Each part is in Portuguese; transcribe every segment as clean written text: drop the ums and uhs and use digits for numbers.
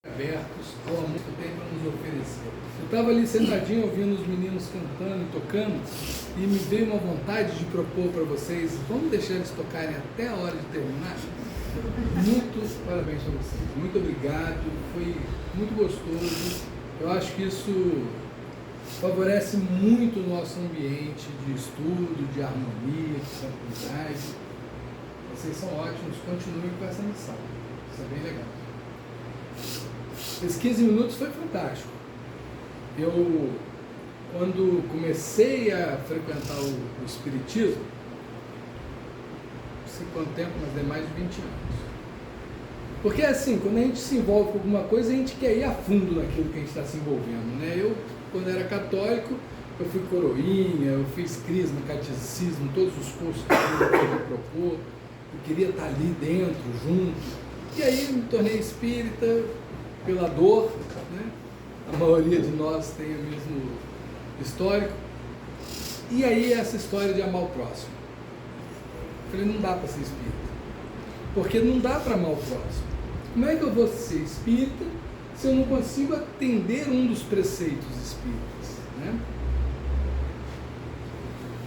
abertos ao amor que tem para nos oferecer. Eu estava ali sentadinho ouvindo os meninos cantando e tocando e me veio uma vontade de propor para vocês, vamos deixar eles tocarem até a hora de terminar? Muito parabéns para vocês, muito obrigado, foi muito gostoso. Eu acho que isso favorece muito o nosso ambiente de estudo, de harmonia, de tranquilidade. Vocês são ótimos, continuem com essa missão, isso é bem legal. Esses 15 minutos foi fantástico. Eu, quando comecei a frequentar o Espiritismo, não sei quanto tempo, mas é mais de 20 anos. Porque assim, quando a gente se envolve com alguma coisa, a gente quer ir a fundo naquilo que a gente está se envolvendo, né? Eu, quando era católico, eu fui coroinha, eu fiz crisma, catecismo, todos os cursos que eu podia propor, eu queria estar ali dentro, junto. E aí me tornei espírita pela dor, né? A maioria de nós tem o mesmo histórico. E aí essa história de amar o próximo. Eu falei, não dá para ser espírita. Porque não dá para amar o próximo. Como é que eu vou ser espírita se eu não consigo atender um dos preceitos espíritas, né?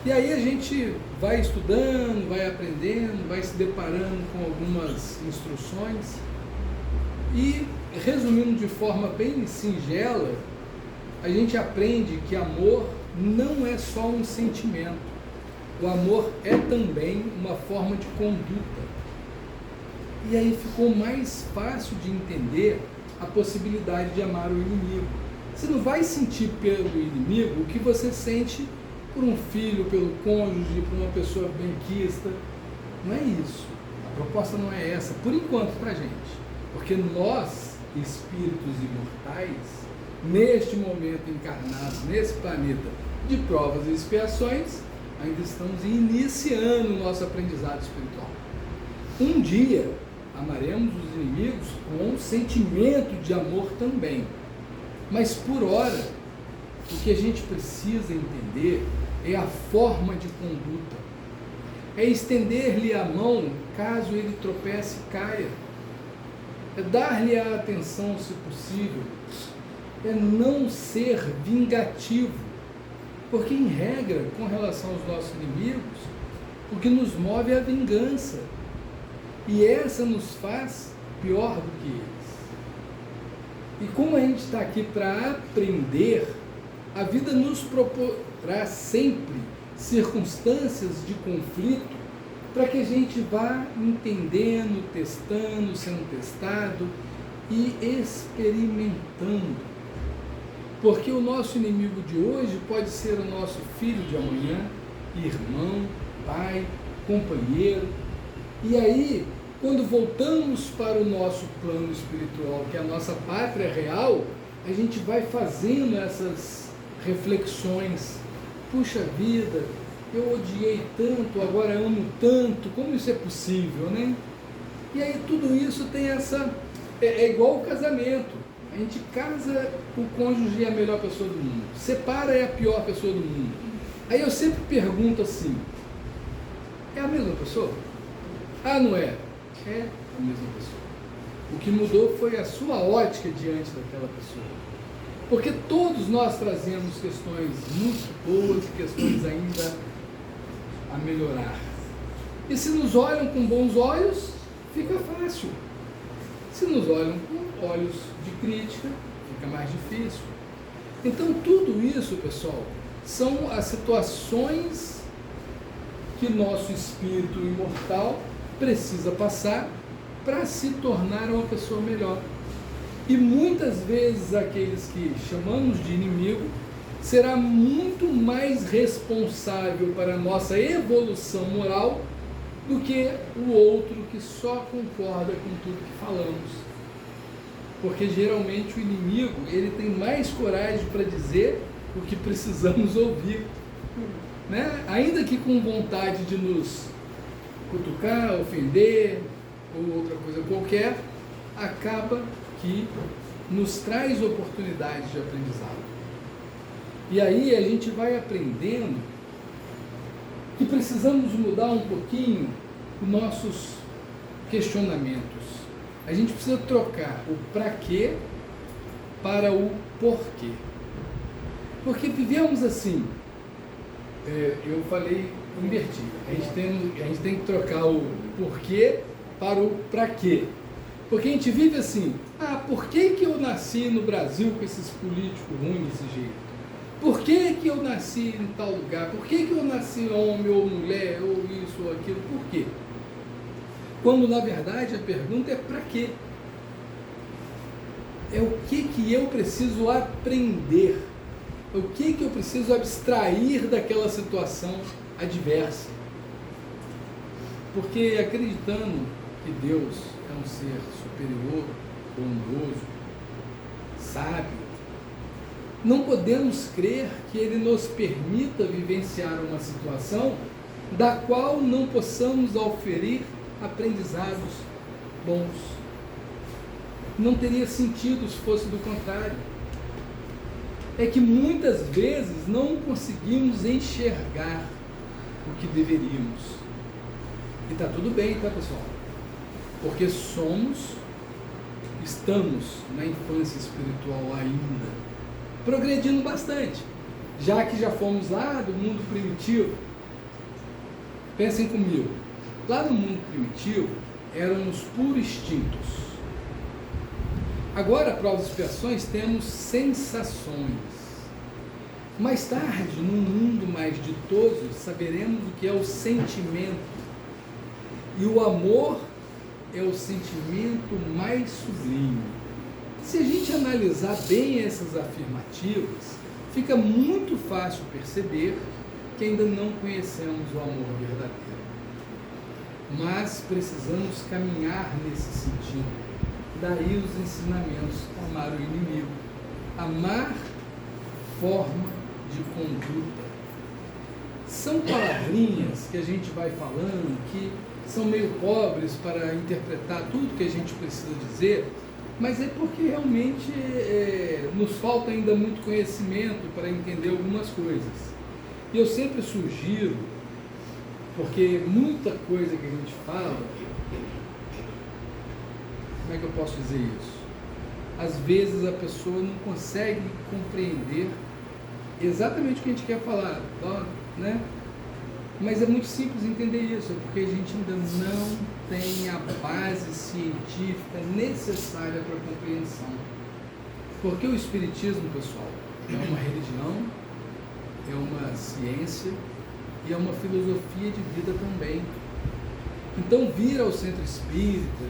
E aí a gente vai estudando, vai aprendendo, vai se deparando com algumas instruções e, resumindo de forma bem singela, a gente aprende que amor não é só um sentimento. O amor é também uma forma de conduta. E aí ficou mais fácil de entender a possibilidade de amar o inimigo. Você não vai sentir pelo inimigo o que você sente por um filho, pelo cônjuge, por uma pessoa benquista. Não é isso. A proposta não é essa, por enquanto, para a gente. Porque nós, espíritos imortais, neste momento encarnados, nesse planeta de provas e expiações, ainda estamos iniciando o nosso aprendizado espiritual. Um dia, amaremos os inimigos com um sentimento de amor também. Mas, por hora, o que a gente precisa entender é a forma de conduta. É estender-lhe a mão caso ele tropece e caia. É dar-lhe a atenção, se possível. É não ser vingativo. Porque, em regra, com relação aos nossos inimigos, o que nos move é a vingança. E essa nos faz pior do que eles. E como a gente está aqui para aprender, a vida nos proporá sempre circunstâncias de conflito para que a gente vá entendendo, testando, sendo testado e experimentando. Porque o nosso inimigo de hoje pode ser o nosso filho de amanhã, irmão, pai, companheiro. E aí, quando voltamos para o nosso plano espiritual, que é a nossa pátria real, a gente vai fazendo essas reflexões. Puxa vida, eu odiei tanto, agora amo tanto, como isso é possível, né? E aí tudo isso tem essa... É igual o casamento. A gente casa, o cônjuge é a melhor pessoa do mundo. Separa, é a pior pessoa do mundo. Aí eu sempre pergunto assim, é a mesma pessoa? Ah, não é? É a mesma pessoa. O que mudou foi a sua ótica diante daquela pessoa. Porque todos nós trazemos questões muito boas e questões ainda a melhorar. E se nos olham com bons olhos, fica fácil. Se nos olham com olhos de crítica, fica mais difícil. Então tudo isso, pessoal, são as situações que nosso espírito imortal precisa passar para se tornar uma pessoa melhor. E muitas vezes aqueles que chamamos de inimigo será muito mais responsável para a nossa evolução moral do que o outro que só concorda com tudo que falamos. Porque geralmente o inimigo ele tem mais coragem para dizer o que precisamos ouvir, né? Ainda que com vontade de nos cutucar, ofender ou outra coisa qualquer, acaba que nos traz oportunidades de aprendizado. E aí a gente vai aprendendo que precisamos mudar um pouquinho os nossos questionamentos. A gente precisa trocar o para quê para o porquê. Porque vivemos assim, eu falei, inverti. A gente tem que trocar o porquê para o para quê. Porque a gente vive assim, por que eu nasci no Brasil com esses políticos ruins desse jeito? Por que eu nasci em tal lugar? Por que eu nasci homem ou mulher, ou isso ou aquilo? Por quê? Quando na verdade a pergunta é para quê? É o que eu preciso aprender, o que eu preciso abstrair daquela situação adversa. Porque acreditando que Deus é um ser superior, bondoso, sábio, não podemos crer que Ele nos permita vivenciar uma situação da qual não possamos oferir aprendizados bons. Não teria sentido se fosse do contrário. É que muitas vezes não conseguimos enxergar o que deveríamos. E está tudo bem, tá, pessoal? Porque estamos na infância espiritual ainda, progredindo bastante, já que já fomos lá do mundo primitivo. Pensem comigo, lá no mundo primitivo éramos puros instintos. Agora, para as expiações, temos sensações. Mais tarde, num mundo mais ditoso, saberemos o que é o sentimento. E o amor é o sentimento mais sublime. Se a gente analisar bem essas afirmativas, fica muito fácil perceber que ainda não conhecemos o amor verdadeiro. Mas precisamos caminhar nesse sentido. Daí os ensinamentos: amar o inimigo, amar forma de conduta. São palavrinhas que a gente vai falando que são meio pobres para interpretar tudo que a gente precisa dizer, mas é porque realmente nos falta ainda muito conhecimento para entender algumas coisas. E eu sempre sugiro, porque muita coisa que a gente fala, como é que eu posso dizer isso? Às vezes a pessoa não consegue compreender exatamente o que a gente quer falar, né? Mas é muito simples entender isso, porque a gente ainda não tem a base científica necessária para a compreensão. Porque o Espiritismo, pessoal, é uma religião, é uma ciência e é uma filosofia de vida também. Então, vir ao centro espírita,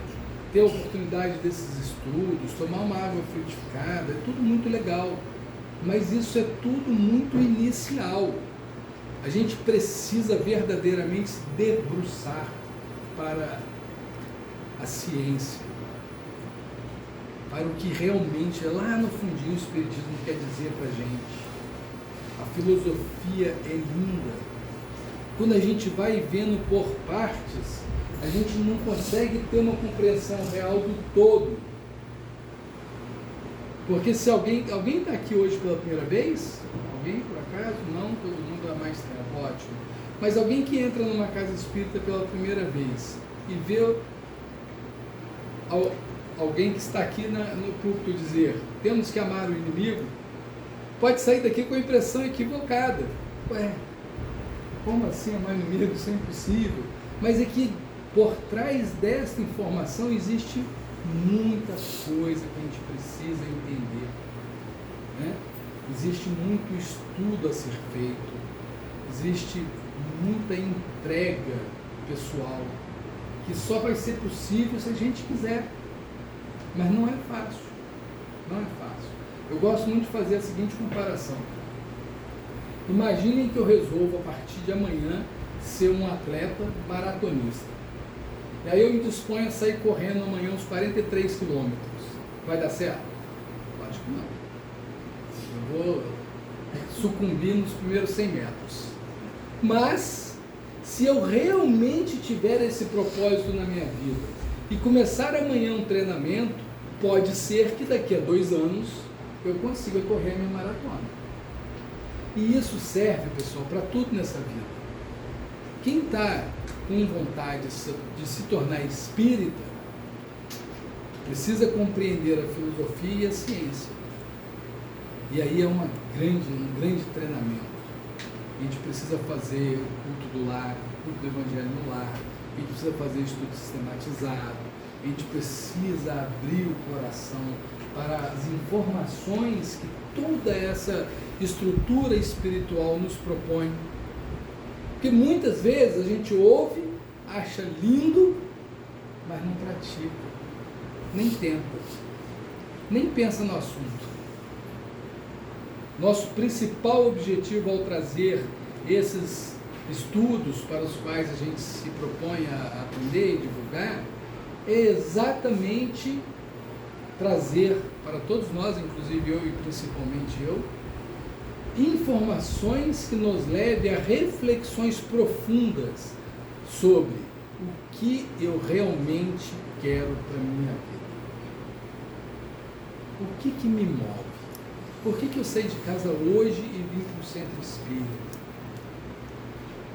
ter a oportunidade desses estudos, tomar uma água frutificada, é tudo muito legal, mas isso é tudo muito inicial. A gente precisa verdadeiramente se debruçar para a ciência, para o que realmente lá no fundinho o Espiritismo quer dizer para a gente. A filosofia é linda. Quando a gente vai vendo por partes, a gente não consegue ter uma compreensão real do todo. Porque se alguém está aqui hoje pela primeira vez, alguém por acaso? Não, todo mundo há mais tempo, ótimo. Mas alguém que entra numa casa espírita pela primeira vez e vê alguém que está aqui no púlpito dizer: temos que amar o inimigo, pode sair daqui com a impressão equivocada. Ué, como assim amar o inimigo? Isso é impossível. Mas é que por trás desta informação existe muita coisa que a gente precisa entender, né? Existe muito estudo a ser feito, existe muita entrega pessoal, que só vai ser possível se a gente quiser, mas não é fácil, não é fácil. Eu gosto muito de fazer a seguinte comparação: imaginem que eu resolvo a partir de amanhã ser um atleta maratonista. E aí eu me disponho a sair correndo amanhã uns 43 quilômetros. Vai dar certo? Acho que não. Eu vou sucumbir nos primeiros 100 metros. Mas, se eu realmente tiver esse propósito na minha vida e começar amanhã um treinamento, pode ser que daqui a 2 anos eu consiga correr a minha maratona. E isso serve, pessoal, para tudo nessa vida. Quem está com vontade de se tornar espírita, precisa compreender a filosofia e a ciência. E aí é um grande treinamento. A gente precisa fazer o culto do lar, o culto do evangelho no lar, a gente precisa fazer estudo sistematizado, a gente precisa abrir o coração para as informações que toda essa estrutura espiritual nos propõe. Porque muitas vezes a gente ouve, acha lindo, mas não pratica, nem tenta, nem pensa no assunto. Nosso principal objetivo ao trazer esses estudos para os quais a gente se propõe a aprender e divulgar é exatamente trazer para todos nós, inclusive eu e principalmente eu, informações que nos levem a reflexões profundas sobre o que eu realmente quero para a minha vida. O que me move? Por que eu saí de casa hoje e vim para o centro espírita?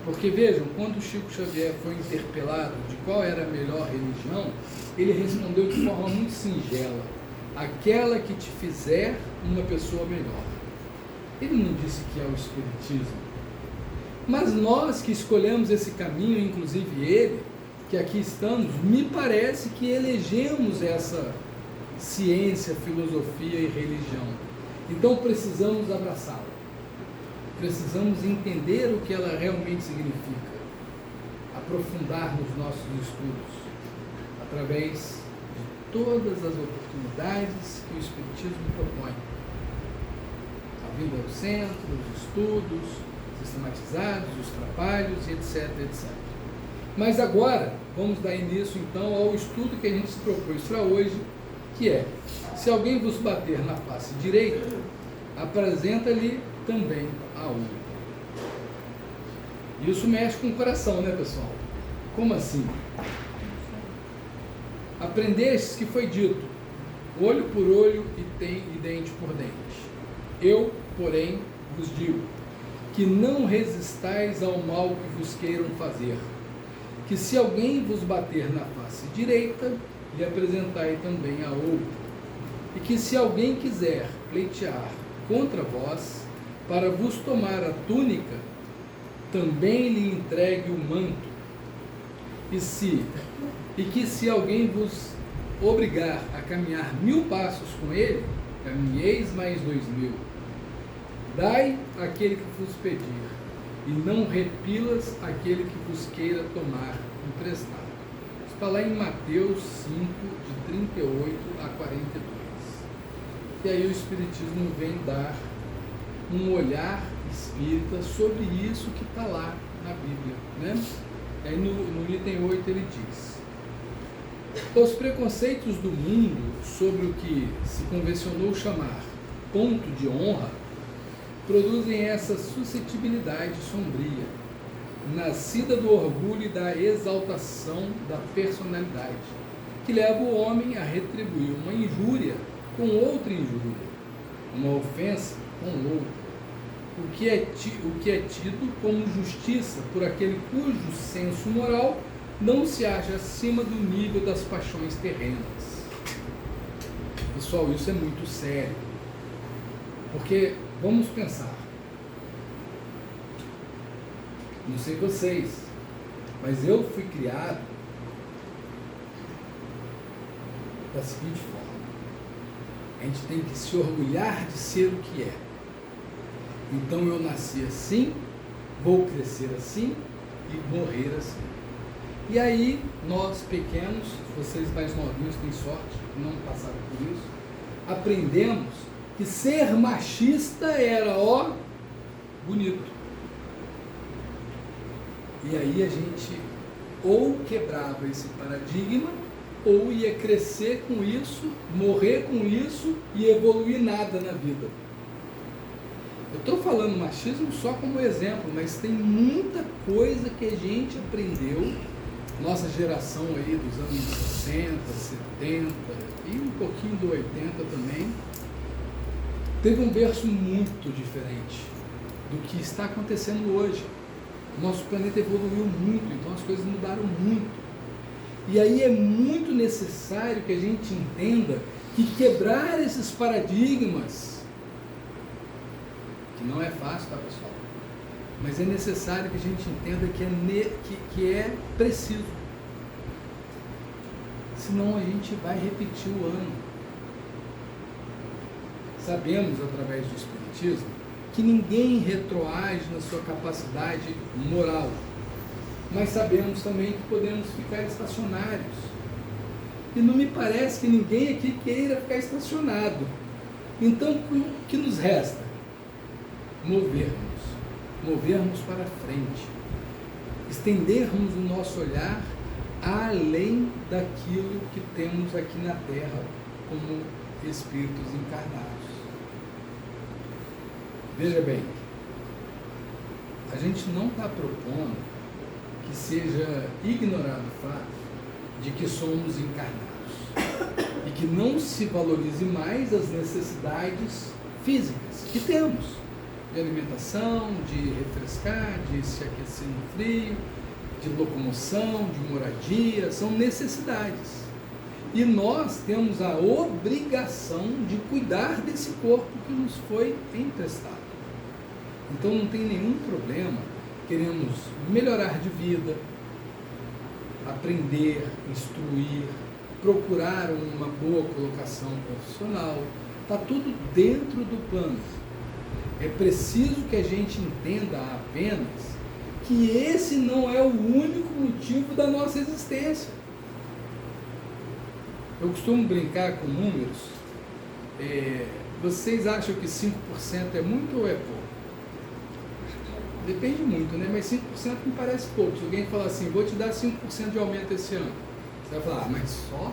Porque vejam, quando o Chico Xavier foi interpelado de qual era a melhor religião, ele respondeu de forma muito singela: aquela que te fizer uma pessoa melhor. Ele não disse que é o Espiritismo. Mas nós que escolhemos esse caminho, inclusive ele, que aqui estamos, me parece que elegemos essa ciência, filosofia e religião. Então precisamos abraçá-la. Precisamos entender o que ela realmente significa. Aprofundar nos nossos estudos, através de todas as oportunidades que o Espiritismo propõe. A vinda ao centro, os estudos sistematizados, os trabalhos, etc, etc. Mas agora, vamos dar início então ao estudo que a gente se propôs para hoje, que é: se alguém vos bater na face direita, apresenta-lhe também a outra. Isso mexe com o coração, né, pessoal? Como assim? Aprendestes que foi dito: olho por olho e dente por dente. Eu, porém, vos digo que não resistais ao mal que vos queiram fazer, que se alguém vos bater na face direita, lhe apresentai também a outra, e que se alguém quiser pleitear contra vós, para vos tomar a túnica, também lhe entregue o manto, e que se alguém vos obrigar a caminhar 1000 passos com ele, caminheis mais 2000. Dai àquele que vos pedir, e não repilas aquele que vos queira tomar emprestado. Está lá em Mateus 5, de 38 a 42. E aí o Espiritismo vem dar um olhar espírita sobre isso que está lá na Bíblia, né? Aí no item 8 ele diz: os preconceitos do mundo sobre o que se convencionou chamar ponto de honra produzem essa suscetibilidade sombria, nascida do orgulho e da exaltação da personalidade, que leva o homem a retribuir uma injúria com outra injúria, uma ofensa com outra, o que é tido como justiça por aquele cujo senso moral não se acha acima do nível das paixões terrenas. Pessoal, isso é muito sério, porque vamos pensar, não sei vocês, mas eu fui criado da seguinte forma: a gente tem que se orgulhar de ser o que é. Então eu nasci assim, vou crescer assim e morrer assim. E aí nós pequenos, vocês mais novinhos têm sorte, não passaram por isso, aprendemos que ser machista era bonito. E aí a gente ou quebrava esse paradigma, ou ia crescer com isso, morrer com isso e evoluir nada na vida. Eu estou falando machismo só como exemplo, mas tem muita coisa que a gente aprendeu, nossa geração aí dos anos 60, 70 e um pouquinho do 80 também, teve um berço muito diferente do que está acontecendo hoje. O nosso planeta evoluiu muito, então as coisas mudaram muito. E aí é muito necessário que a gente entenda que quebrar esses paradigmas, que não é fácil, tá, pessoal? Mas é necessário que a gente entenda que é preciso. Senão a gente vai repetir o ano. Sabemos, através do Espiritismo, que ninguém retroage na sua capacidade moral. Mas sabemos também que podemos ficar estacionários. E não me parece que ninguém aqui queira ficar estacionado. Então, o que nos resta? Movermos para frente. Estendermos o nosso olhar além daquilo que temos aqui na Terra como espíritos encarnados. Veja bem, a gente não está propondo que seja ignorado o fato de que somos encarnados e que não se valorize mais as necessidades físicas que temos, de alimentação, de refrescar, de se aquecer no frio, de locomoção, de moradia, são necessidades. E nós temos a obrigação de cuidar desse corpo que nos foi emprestado. Então não tem nenhum problema, queremos melhorar de vida, aprender, instruir, procurar uma boa colocação profissional, está tudo dentro do plano. É preciso que a gente entenda apenas que esse não é o único motivo da nossa existência. Eu costumo brincar com números. Vocês acham que 5% é muito ou é pouco? Depende muito, né? Mas 5% me parece pouco. Se alguém falar assim, vou te dar 5% de aumento esse ano, você vai falar, mas só?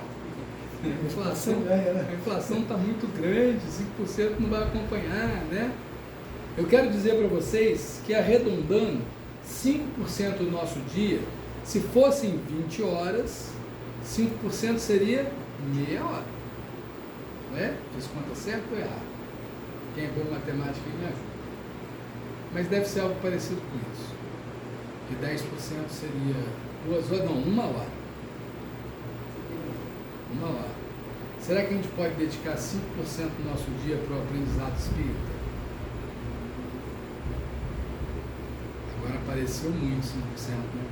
A inflação está muito grande, 5% não vai acompanhar, né? Eu quero dizer para vocês que, arredondando, 5% do nosso dia, se fossem 20 horas, 5% seria meia hora. Não é? Fiz conta certa ou errada? Quem é bom em matemática me ajuda. Mas deve ser algo parecido com isso. Que 10% seria 2 horas, não, 1 hora. 1 hora. Será que a gente pode dedicar 5% do nosso dia para o aprendizado espírita? Agora apareceu muito 5%, né?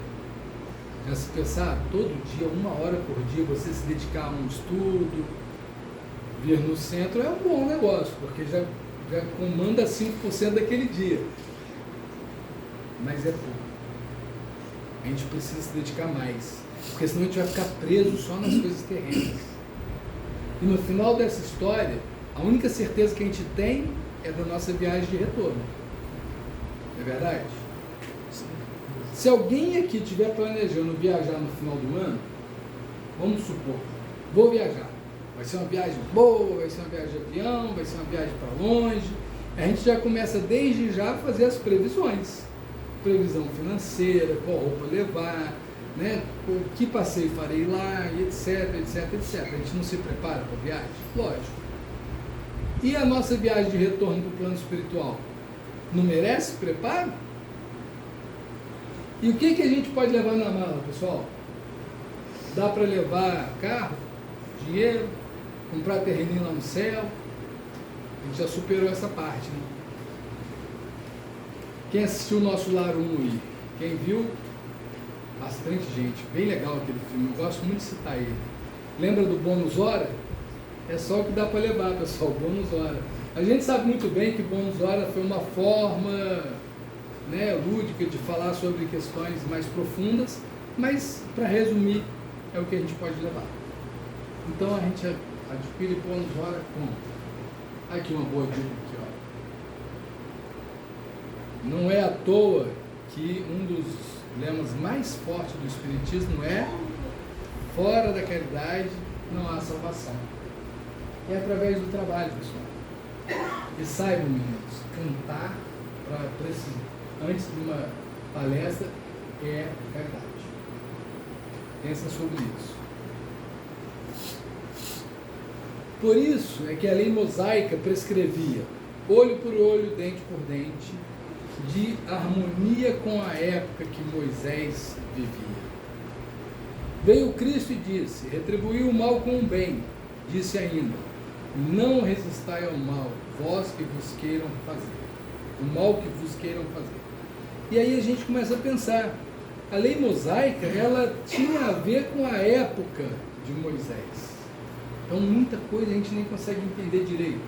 Já se pensar, todo dia, 1 hora por dia, você se dedicar a um estudo, vir no centro é um bom negócio, porque já comanda 5% daquele dia. Mas é pouco. A gente precisa se dedicar mais, porque senão a gente vai ficar preso só nas coisas terrenas. E no final dessa história, a única certeza que a gente tem é da nossa viagem de retorno. Não é verdade? Se alguém aqui estiver planejando viajar no final do ano, vamos supor, vou viajar. Vai ser uma viagem boa, vai ser uma viagem de avião, vai ser uma viagem para longe. A gente já começa desde já a fazer as previsões. Previsão financeira, qual roupa levar, né? Que passeio farei lá, e etc, etc, etc. A gente não se prepara para a viagem? Lógico. E a nossa viagem de retorno para o plano espiritual? Não merece preparo? E o que a gente pode levar na mala, pessoal? Dá para levar carro, dinheiro, comprar terreninho lá no céu? A gente já superou essa parte, né? Quem assistiu o nosso Lar 1 aí? Quem viu? Bastante gente. Bem legal aquele filme. Eu gosto muito de citar ele. Lembra do Bônus Hora? É só o que dá para levar, pessoal. Bônus Hora. A gente sabe muito bem que Bônus Hora foi uma forma, né, lúdica de falar sobre questões mais profundas, mas, para resumir, é o que a gente pode levar. Então a gente adquire Bônus Hora como? Aqui uma boa dica aqui, ó. Não é à toa que um dos lemas mais fortes do Espiritismo é: fora da caridade não há salvação. É através do trabalho, pessoal. E saibam, meninos, cantar antes de uma palestra é caridade. Pensa sobre isso. Por isso é que a lei mosaica prescrevia olho por olho, dente por dente, de harmonia com a época que Moisés vivia. Veio Cristo e disse, retribuiu o mal com o bem. Disse ainda, não resistai ao mal, vós que vos queiram fazer. O mal que vos queiram fazer. E aí a gente começa a pensar, a lei mosaica, ela tinha a ver com a época de Moisés. Então muita coisa a gente nem consegue entender direito.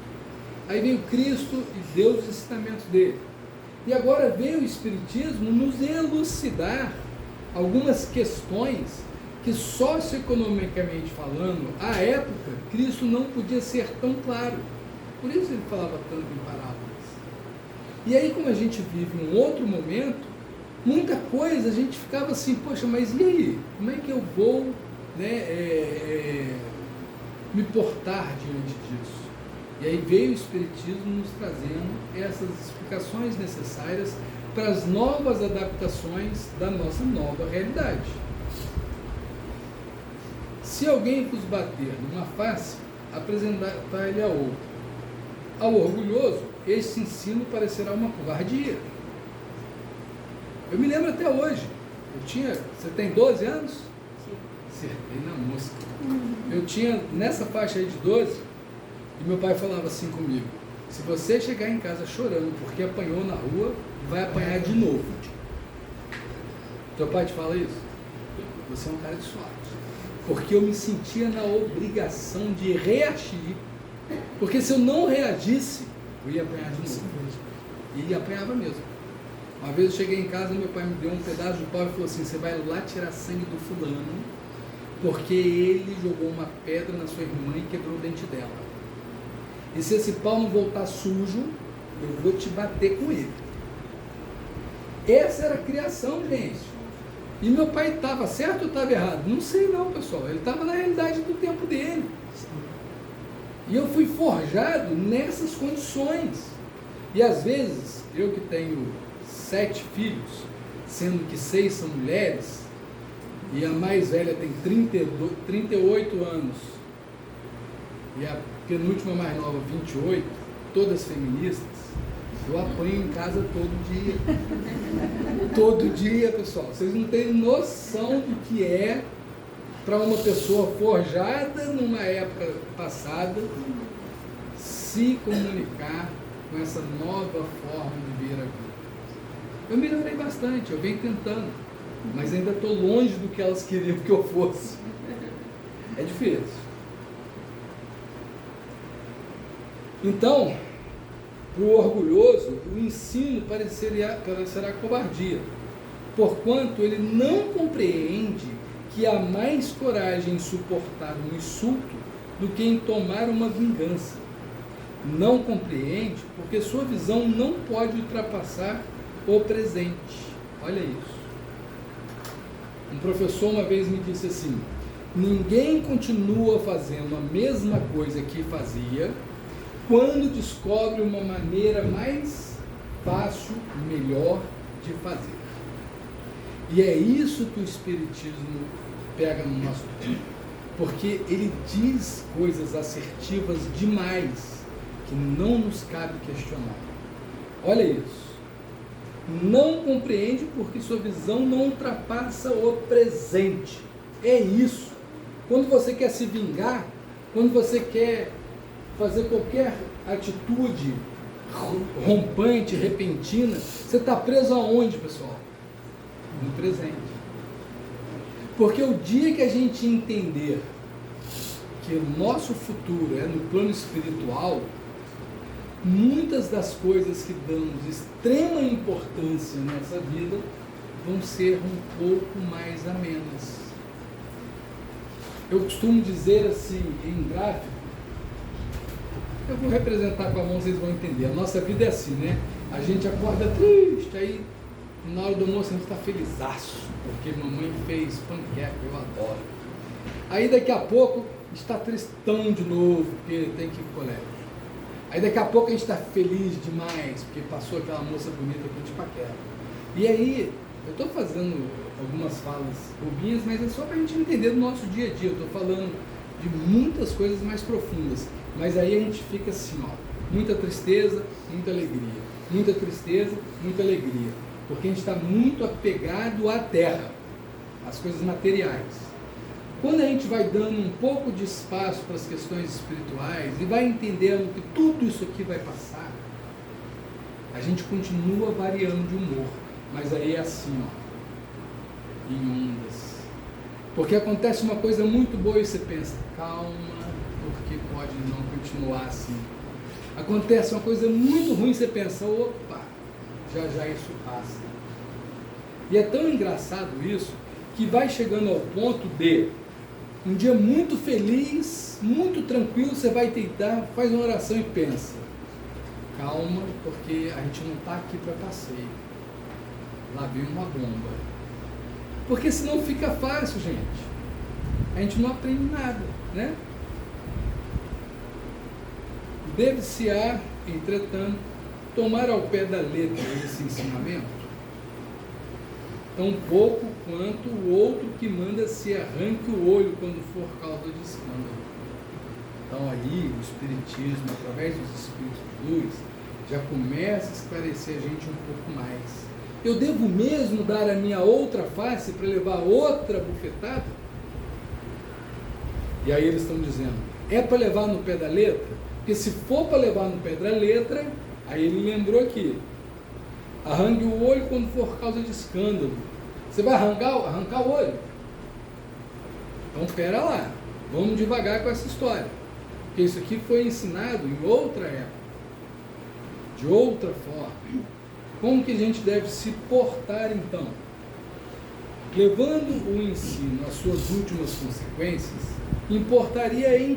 Aí veio Cristo e deu os ensinamentos dele. E agora veio o Espiritismo nos elucidar algumas questões que, socioeconomicamente falando, à época, Cristo não podia ser tão claro. Por isso ele falava tanto em parábolas. E aí, como a gente vive um outro momento, muita coisa a gente ficava assim, poxa, mas e aí? Como é que eu vou, né, me portar diante disso? E aí veio o Espiritismo nos trazendo essas explicações necessárias para as novas adaptações da nossa nova realidade. Se alguém vos bater numa face, apresentai-lhe a outra. Ao orgulhoso, este ensino parecerá uma covardia. Eu me lembro até hoje. Você tem 12 anos? Sim. Acertei na mosca. Eu tinha, nessa faixa aí de 12, e meu pai falava assim comigo, se você chegar em casa chorando porque apanhou na rua, vai apanhar de novo. Teu pai te fala isso? Você é um cara de sorte. Porque eu me sentia na obrigação de reagir. Porque se eu não reagisse, eu ia apanhar de novo. E apanhava mesmo. Uma vez eu cheguei em casa, meu pai me deu um pedaço de pau e falou assim, você vai lá tirar sangue do fulano, porque ele jogou uma pedra na sua irmã e quebrou o dente dela. E se esse pau não voltar sujo, eu vou te bater com ele. Essa era a criação, gente. E meu pai estava certo ou estava errado? Não sei não, pessoal. Ele estava na realidade do tempo dele. E eu fui forjado nessas condições. E às vezes, eu que tenho 7 filhos, sendo que 6 são mulheres, e a mais velha tem 38 anos, e a penúltima mais nova, 28, todas feministas, eu apanho em casa todo dia. Todo dia, pessoal. Vocês não têm noção do que é para uma pessoa forjada numa época passada se comunicar com essa nova forma de ver a vida. Eu melhorei bastante, eu venho tentando, mas ainda estou longe do que elas queriam que eu fosse. É difícil. Então, para o orgulhoso, o ensino parecerá covardia, porquanto ele não compreende que há mais coragem em suportar um insulto do que em tomar uma vingança. Não compreende porque sua visão não pode ultrapassar o presente. Olha isso. Um professor uma vez me disse assim, ninguém continua fazendo a mesma coisa que fazia quando descobre uma maneira mais fácil, melhor de fazer. E é isso que o Espiritismo pega no nosso tempo, porque ele diz coisas assertivas demais, que não nos cabe questionar. Olha isso. Não compreende porque sua visão não ultrapassa o presente. É isso. Quando você quer se vingar, quando você quer fazer qualquer atitude rompante, repentina, você está preso aonde, pessoal? No presente. Porque o dia que a gente entender que o nosso futuro é no plano espiritual, muitas das coisas que damos extrema importância nessa vida vão ser um pouco mais amenas. Eu costumo dizer assim, em gráfico, eu vou representar com a mão, vocês vão entender. A nossa vida é assim, né? A gente acorda triste, aí na hora do almoço a gente está felizaço, porque mamãe fez panqueca, eu adoro. Aí daqui a pouco está tristão de novo, porque tem que ir pro colégio. Aí daqui a pouco a gente está feliz demais, porque passou aquela moça bonita que a gente paquera. E aí, eu estou fazendo algumas falas bobinhas, mas é só para a gente entender do nosso dia a dia. Eu estou falando de muitas coisas mais profundas. Mas aí a gente fica assim, ó, muita tristeza, muita alegria. Muita tristeza, muita alegria. Porque a gente está muito apegado à terra, às coisas materiais. Quando a gente vai dando um pouco de espaço para as questões espirituais e vai entendendo que tudo isso aqui vai passar, a gente continua variando de humor, mas aí é assim, ó, em ondas. Porque acontece uma coisa muito boa e você pensa, calma, porque pode não continuar assim. Acontece uma coisa muito ruim e você pensa, opa, já já isso passa. E é tão engraçado isso, que vai chegando ao ponto de um dia muito feliz, muito tranquilo, você vai deitar, faz uma oração e pensa, calma, porque a gente não está aqui para passeio. Lá vem uma bomba. Porque senão fica fácil, gente. A gente não aprende nada, né? Deve-se-á, entretanto, tomar ao pé da letra esse ensinamento, tão pouco quanto o outro que manda se arranque o olho quando for causa de escândalo. Então aí o Espiritismo, através dos Espíritos de luz, já começa a esclarecer a gente um pouco mais. Eu devo mesmo dar a minha outra face para levar outra bufetada? E aí eles estão dizendo, é para levar no pé da letra? Porque se for para levar no pé da letra, aí ele lembrou aqui, arranque o olho quando for causa de escândalo. Você vai arrancar o olho? Então pera lá, vamos devagar com essa história. Porque isso aqui foi ensinado em outra época, de outra forma. Como que a gente deve se portar então? Levando o ensino às suas últimas consequências, importaria em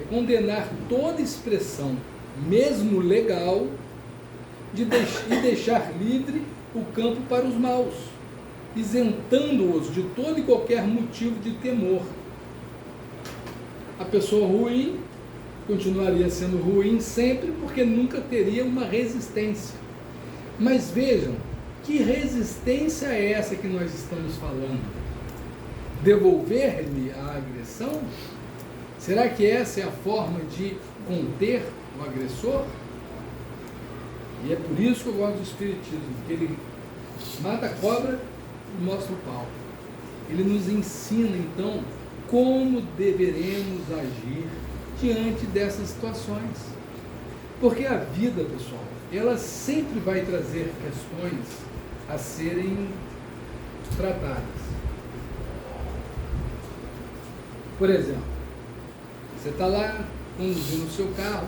condenar toda expressão, mesmo legal, e deixar livre o campo para os maus, isentando-os de todo e qualquer motivo de temor. A pessoa ruim continuaria sendo ruim sempre, porque nunca teria uma resistência. Mas vejam, que resistência é essa que nós estamos falando? Devolver-lhe a agressão? Será que essa é a forma de conter o agressor? E é por isso que eu gosto do Espiritismo, porque ele mata a cobra e mostra o pau. Ele nos ensina, então, como deveremos agir diante dessas situações. Porque a vida, pessoal, ela sempre vai trazer questões a serem tratadas. Por exemplo, você está lá conduzindo o seu carro,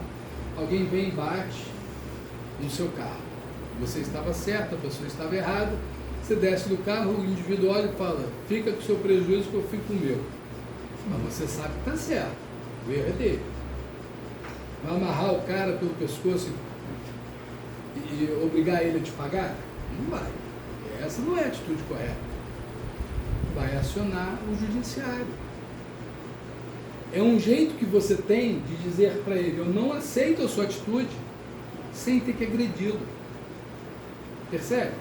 alguém vem e bate no seu carro. Você estava certo, a pessoa estava errada, você desce do carro, o indivíduo olha e fala, fica com o seu prejuízo que eu fico com o meu. Mas você sabe que está certo, o erro é dele. Vai amarrar o cara pelo pescoço e obrigar ele a te pagar? Não vai. Essa não é a atitude correta. Vai acionar o judiciário. É um jeito que você tem de dizer para ele, eu não aceito a sua atitude, sem ter que agredi-lo. Percebe?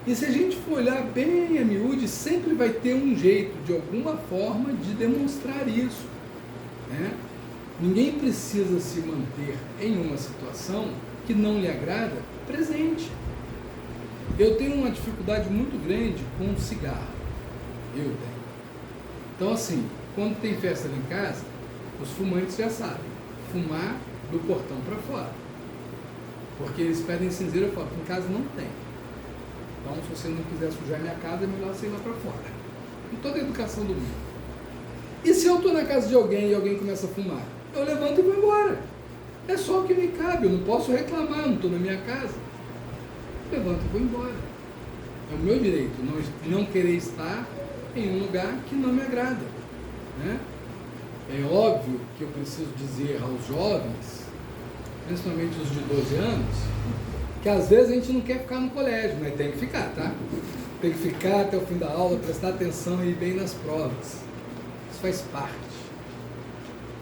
E se a gente for olhar bem a miúde, sempre vai ter um jeito, de alguma forma, de demonstrar isso, né? Ninguém precisa se manter em uma situação que não lhe agrada presente. Eu tenho uma dificuldade muito grande com cigarro. Eu tenho. Então, assim, quando tem festa lá em casa, os fumantes já sabem. Fumar do portão para fora. Porque eles pedem cinzeiro, eu falo, em casa não tem. Então, se você não quiser sujar minha casa, é melhor você ir lá para fora. Com toda a educação do mundo. E se eu estou na casa de alguém e alguém começa a fumar? Eu levanto e vou embora. É só o que me cabe, eu não posso reclamar, não estou na minha casa. Eu levanto e vou embora. É o meu direito, não querer estar em um lugar que não me agrada, né? É óbvio que eu preciso dizer aos jovens, principalmente os de 12 anos, que às vezes a gente não quer ficar no colégio, mas tem que ficar, tá? Tem que ficar até o fim da aula, prestar atenção e ir bem nas provas. Isso faz parte.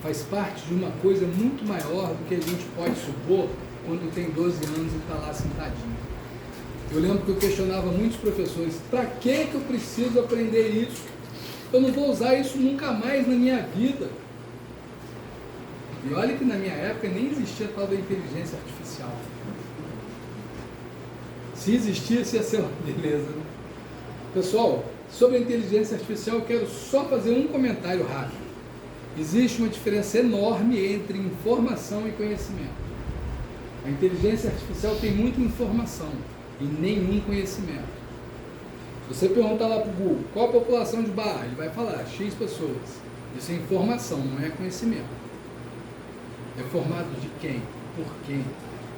Faz parte de uma coisa muito maior do que a gente pode supor quando tem 12 anos e está lá sentadinho. Eu lembro que eu questionava muitos professores, para que eu preciso aprender isso? Eu não vou usar isso nunca mais na minha vida. E olha que na minha época nem existia tal da inteligência artificial. Se existisse, ia ser uma beleza, né? Pessoal, Sobre a inteligência artificial, eu quero só fazer um comentário rápido. Existe uma diferença enorme entre informação e conhecimento. A inteligência artificial tem muita informação e nenhum conhecimento. Se você perguntar lá para o Google qual a população de Barra, ele vai falar X pessoas. Isso é informação, não é conhecimento. É formado de quem? Por quem?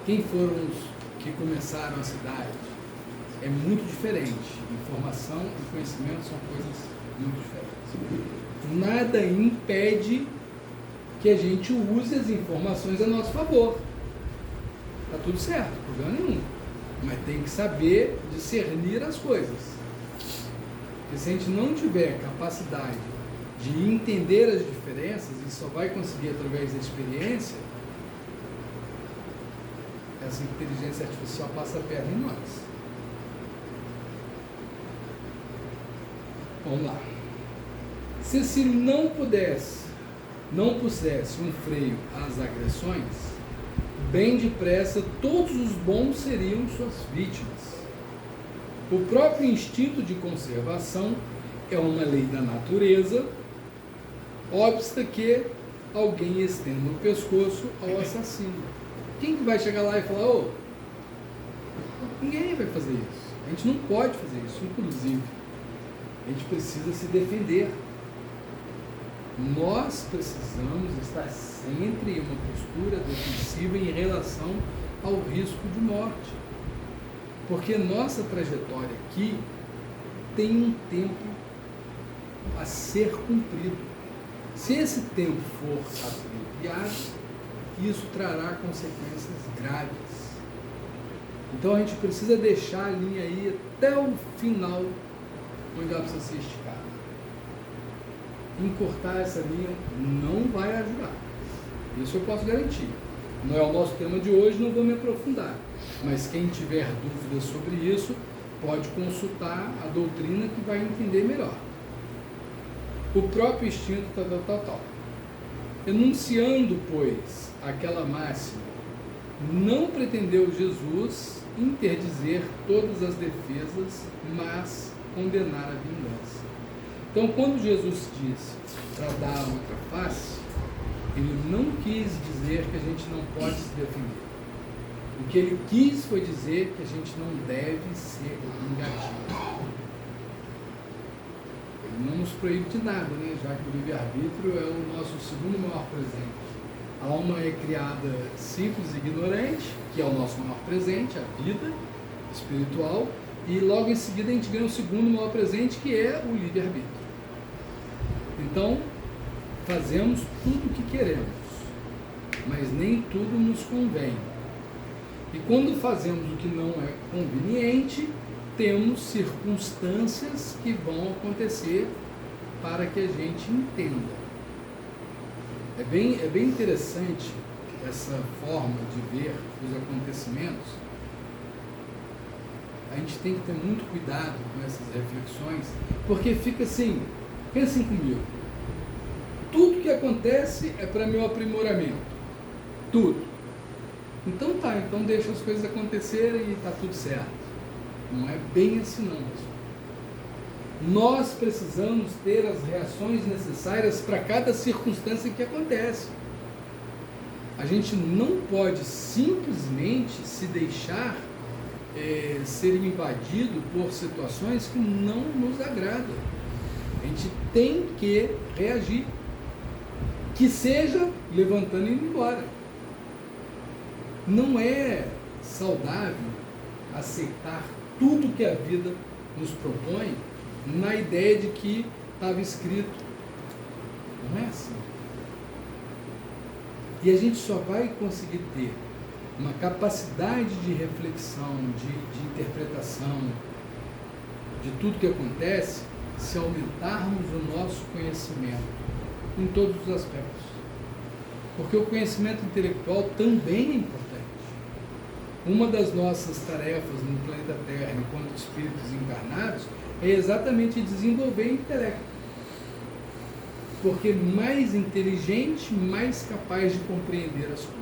Quem foram os que começaram a cidade? É muito diferente. Informação e conhecimento são coisas muito diferentes. Nada impede que a gente use as informações a nosso favor. Está tudo certo, problema nenhum. Mas tem que saber discernir as coisas. Porque se a gente não tiver capacidade de entender as diferenças, e só vai conseguir através da experiência, essa inteligência artificial passa a perna em nós. Vamos lá. Se não pusesse um freio às agressões, bem depressa todos os bons seriam suas vítimas. O próprio instinto de conservação é uma lei da natureza, obsta que alguém estenda o pescoço ao assassino. Quem que vai chegar lá e falar, ô, ninguém vai fazer isso. A gente não pode fazer isso, inclusive. A gente precisa se defender. Nós precisamos estar sempre em uma postura defensiva em relação ao risco de morte. Porque nossa trajetória aqui tem um tempo a ser cumprido. Se esse tempo for abreviado, isso trará consequências graves. Então a gente precisa deixar a linha aí até o final, onde ela precisa ser esticada. Encurtar essa linha não vai ajudar. Isso eu posso garantir. Não é o nosso tema de hoje, não vou me aprofundar. Mas quem tiver dúvidas sobre isso, pode consultar a doutrina que vai entender melhor. O próprio instinto tal. Enunciando, pois, aquela máxima, não pretendeu Jesus interdizer todas as defesas, mas condenar a vingança. Então, quando Jesus disse para dar a outra face, ele não quis dizer que a gente não pode se defender. O que ele quis foi dizer que a gente não deve ser vingativo. Ele não nos proíbe de nada, né? Já que o livre-arbítrio é o nosso segundo maior presente. A alma é criada simples e ignorante, que é o nosso maior presente, a vida espiritual, e logo em seguida a gente ganha o segundo maior presente, que é o livre-arbítrio. Então, fazemos tudo o que queremos, mas nem tudo nos convém. E quando fazemos o que não é conveniente, temos circunstâncias que vão acontecer para que a gente entenda. É bem interessante essa forma de ver os acontecimentos. A gente tem que ter muito cuidado com essas reflexões, porque fica assim, pensem comigo, tudo que acontece é para meu aprimoramento, tudo. Então tá, então deixa as coisas acontecerem e tá tudo certo. Não é bem assim não, pessoal. Nós precisamos ter as reações necessárias para cada circunstância que acontece. A gente não pode simplesmente se deixar ser invadido por situações que não nos agradam. A gente tem que reagir, que seja levantando e indo embora. Não é saudável aceitar tudo que a vida nos propõe na ideia de que estava escrito. Não é assim. E a gente só vai conseguir ter uma capacidade de reflexão, de interpretação de tudo que acontece, se aumentarmos o nosso conhecimento em todos os aspectos. Porque o conhecimento intelectual também é importante. Uma das nossas tarefas no planeta Terra, enquanto espíritos encarnados, é exatamente desenvolver o intelecto. Porque mais inteligente, mais capaz de compreender as coisas.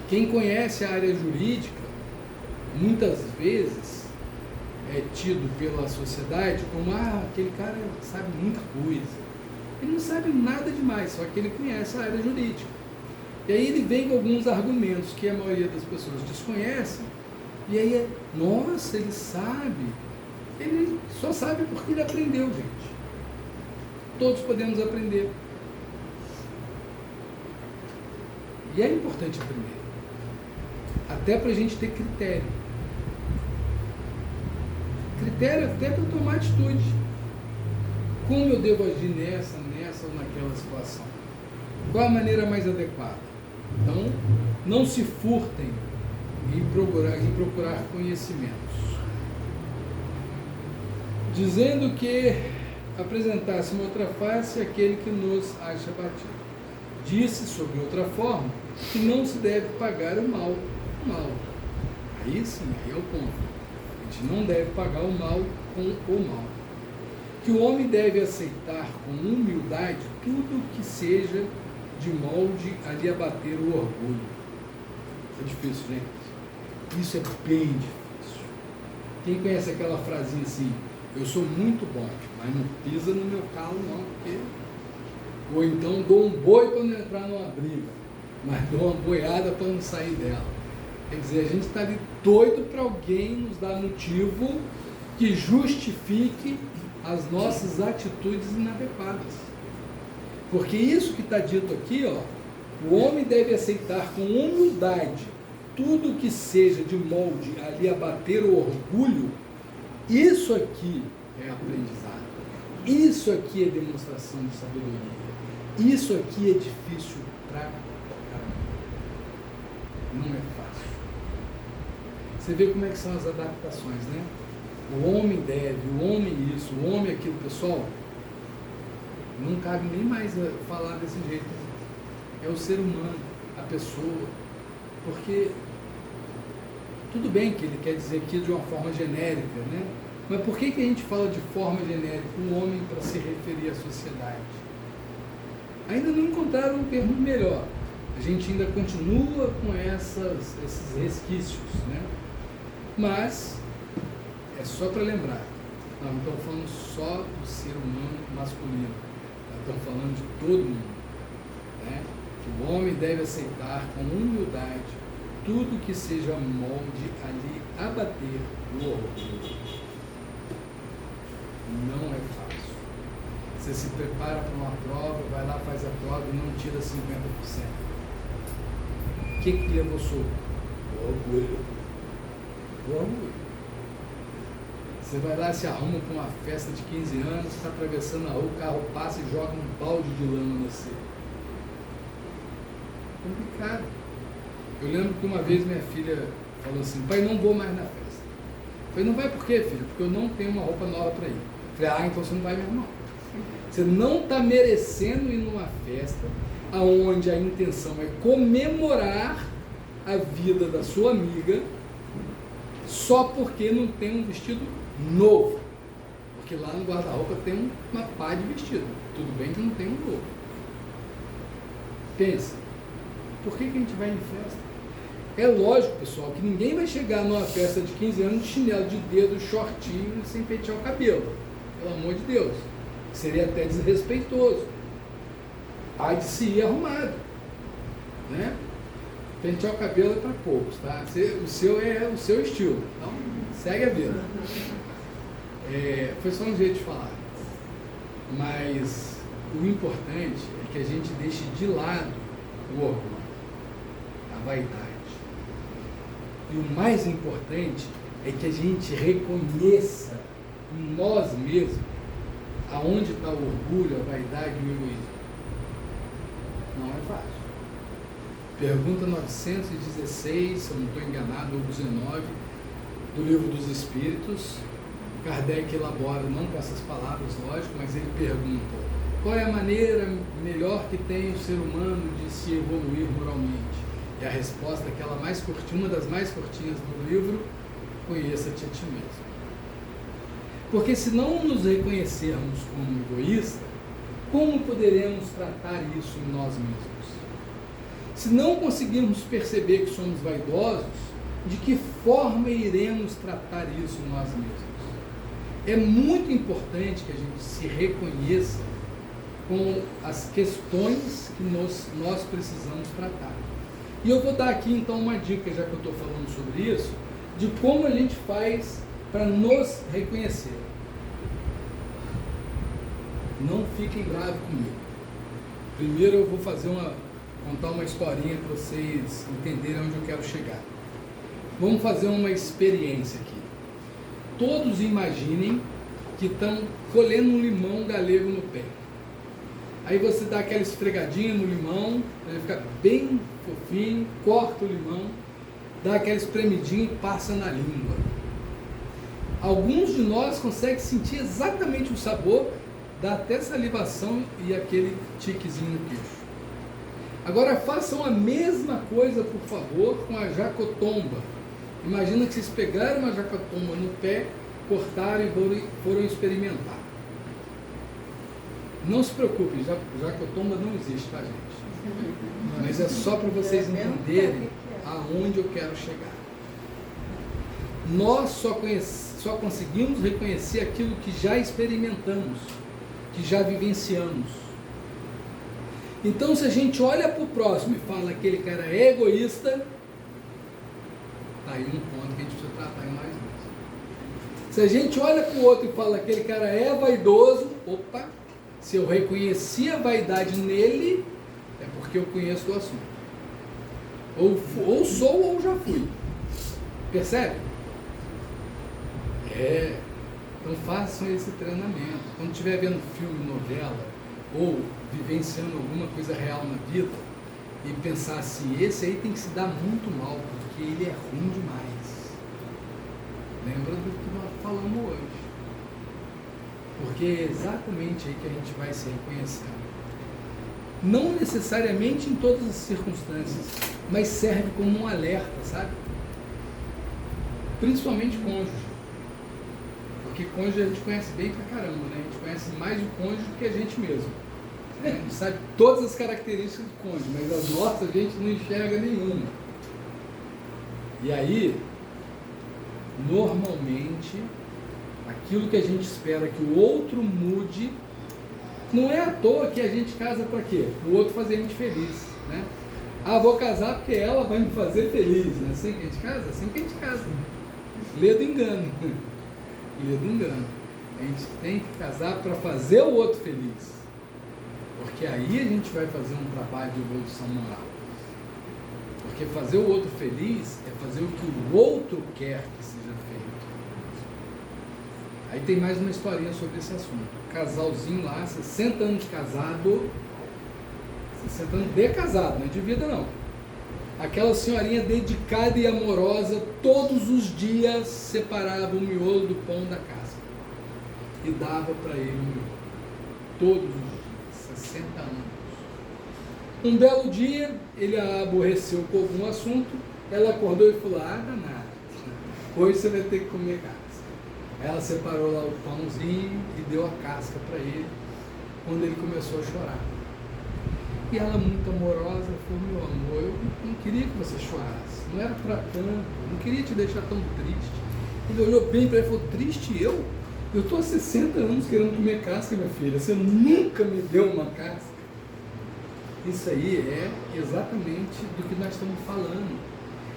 Quem conhece a área jurídica, muitas vezes, é tido pela sociedade como, aquele cara sabe muita coisa. Ele não sabe nada demais, só que ele conhece a área jurídica. E aí ele vem com alguns argumentos que a maioria das pessoas desconhecem, e aí nossa, ele sabe. Ele só sabe porque ele aprendeu, gente. Todos podemos aprender. E é importante aprender. Até para a gente ter critério. Critério até para tomar atitude. Como eu devo agir nessa ou naquela situação? Qual a maneira mais adequada? Então, não se furtem em procurar conhecimentos. Dizendo que apresentasse uma outra face àquele que nos acha batido. Disse, sob outra forma, que não se deve pagar o mal com o mal. Aí sim, aí é o ponto. A gente não deve pagar o mal com o mal. Que o homem deve aceitar com humildade tudo que seja de molde a lhe abater o orgulho. É difícil, gente. Isso é bem difícil. Quem conhece aquela frasinha assim, eu sou muito bom, mas não pisa no meu calo não, porque... Ou então dou um boi para não entrar numa briga, mas dou uma boiada para não sair dela. Quer dizer, a gente está ali doido para alguém nos dar motivo que justifique as nossas atitudes inadequadas. Porque isso que está dito aqui, o homem deve aceitar com humildade tudo que seja de molde a lhe abater o orgulho. Isso aqui é aprendizado. Isso aqui é demonstração de sabedoria. Isso aqui é difícil pra caramba. Não é fácil. Você vê como é que são as adaptações, né? O homem deve, o homem isso, o homem aquilo, pessoal. Não cabe nem mais falar desse jeito. É o ser humano, a pessoa. Porque tudo bem que ele quer dizer aqui de uma forma genérica, né? Mas por que a gente fala de forma genérica, o homem, para se referir à sociedade? Ainda não encontraram um termo melhor. A gente ainda continua com esses resquícios, né? Mas é só para lembrar, nós não estamos falando só do ser humano masculino, nós estamos falando de todo mundo, né? Que o homem deve aceitar com humildade tudo que seja molde a lhe abater o orgulho. Não é fácil. Você se prepara para uma prova, vai lá, faz a prova e não tira 50%. O que levou soco? O orgulho. O orgulho. Você vai lá, se arruma para uma festa de 15 anos, está atravessando a rua, o carro passa e joga um balde de lama no você. Complicado. Eu lembro que uma vez minha filha falou assim, pai, não vou mais na festa. Eu falei, não vai por quê, filho? Porque eu não tenho uma roupa nova para ir. Eu falei, então você não vai mesmo não. Você não está merecendo ir numa festa onde a intenção é comemorar a vida da sua amiga só porque não tem um vestido novo. Porque lá no guarda-roupa tem uma pá de vestido. Tudo bem que não tem um novo. Pensa, por que a gente vai em festa? É lógico, pessoal, que ninguém vai chegar numa festa de 15 anos de chinelo de dedo, shortinho, sem pentear o cabelo. Pelo amor de Deus. Seria até desrespeitoso. Há de se ir arrumado. Né? Pentear o cabelo é para poucos, tá? O seu é o seu estilo. Então, segue a vida. Foi só um jeito de falar. Mas o importante é que a gente deixe de lado o orgulho, a vaidade. E o mais importante é que a gente reconheça em nós mesmos aonde está o orgulho, a vaidade e o egoísmo. Não é fácil. Pergunta 916, se eu não estou enganado, ou 19, do Livro dos Espíritos. Kardec elabora, não com essas palavras, lógico, mas ele pergunta: qual é a maneira melhor que tem o ser humano de se evoluir moralmente? E a resposta, aquela mais curtinha, uma das mais curtinhas do livro: conheça-te a ti mesmo. Porque se não nos reconhecermos como egoístas, como poderemos tratar isso em nós mesmos? Se não conseguirmos perceber que somos vaidosos, de que forma iremos tratar isso em nós mesmos? é muito importante que a gente se reconheça com as questões que nós precisamos tratar. E eu vou dar aqui então uma dica, já que eu estou falando sobre isso, de como a gente faz para nos reconhecer. Não fiquem bravos comigo. Primeiro eu vou contar uma historinha para vocês entenderem onde eu quero chegar. Vamos fazer uma experiência aqui. Todos imaginem que estão colhendo um limão galego no pé. Aí você dá aquela esfregadinha no limão, ele fica bem fofinho, corta o limão, dá aquela espremidinha e passa na língua. Alguns de nós conseguem sentir exatamente o sabor, dá até salivação e aquele tiquezinho no queixo. Agora façam a mesma coisa, por favor, com a jacotomba. Imagina que vocês pegaram uma jacotomba no pé, cortaram e foram experimentar. Não se preocupe, jacotomba não existe, tá, gente? Mas é só para vocês entenderem aonde eu quero chegar. Nós só conseguimos reconhecer aquilo que já experimentamos, que já vivenciamos. Então, se a gente olha para o próximo e fala que aquele cara é egoísta, tá aí um ponto que a gente precisa tratar em mais vezes. Se a gente olha para o outro e fala que aquele cara é vaidoso, opa, se eu reconheci a vaidade nele, é porque eu conheço o assunto. Ou sou ou já fui. Percebe? Então façam esse treinamento. Quando estiver vendo filme, novela, ou vivenciando alguma coisa real na vida, e pensar assim, esse aí tem que se dar muito mal, porque ele é ruim demais. Lembra do que nós falamos hoje. Porque é exatamente aí que a gente vai se reconhecendo. Não necessariamente em todas as circunstâncias, mas serve como um alerta, sabe? Principalmente cônjuge. Porque cônjuge a gente conhece bem pra caramba, né? A gente conhece mais o cônjuge do que a gente mesmo. A gente sabe todas as características do cônjuge, mas as nossas a gente não enxerga nenhuma. E aí, normalmente, aquilo que a gente espera que o outro mude, não é à toa que a gente casa para quê? O outro fazer a gente feliz, né? Ah, vou casar porque ela vai me fazer feliz, né? Assim que a gente casa? Assim que a gente casa. Lê do engano. Lê do engano. A gente tem que casar para fazer o outro feliz. Porque aí a gente vai fazer um trabalho de evolução moral. Porque fazer o outro feliz é fazer o que o outro quer que seja feito. Aí tem mais uma historinha sobre esse assunto. Casalzinho lá, 60 anos de casado, 60 anos de casado, não é de vida não. Aquela senhorinha dedicada e amorosa, todos os dias separava o miolo do pão da casca e dava para ele o miolo. Todos os dias, 60 anos. Um belo dia, ele a aborreceu com algum assunto, ela acordou e falou, danado, hoje você vai ter que comer casca. Ela separou lá o pãozinho e deu a casca para ele, quando ele começou a chorar. E ela, muito amorosa, falou, meu amor, eu não queria que você chorasse, não era para tanto, não queria te deixar tão triste. Ele olhou bem para ela e falou, triste eu? Eu estou há 60 anos querendo comer casca, minha filha, você nunca me deu uma casca. Isso aí é exatamente do que nós estamos falando.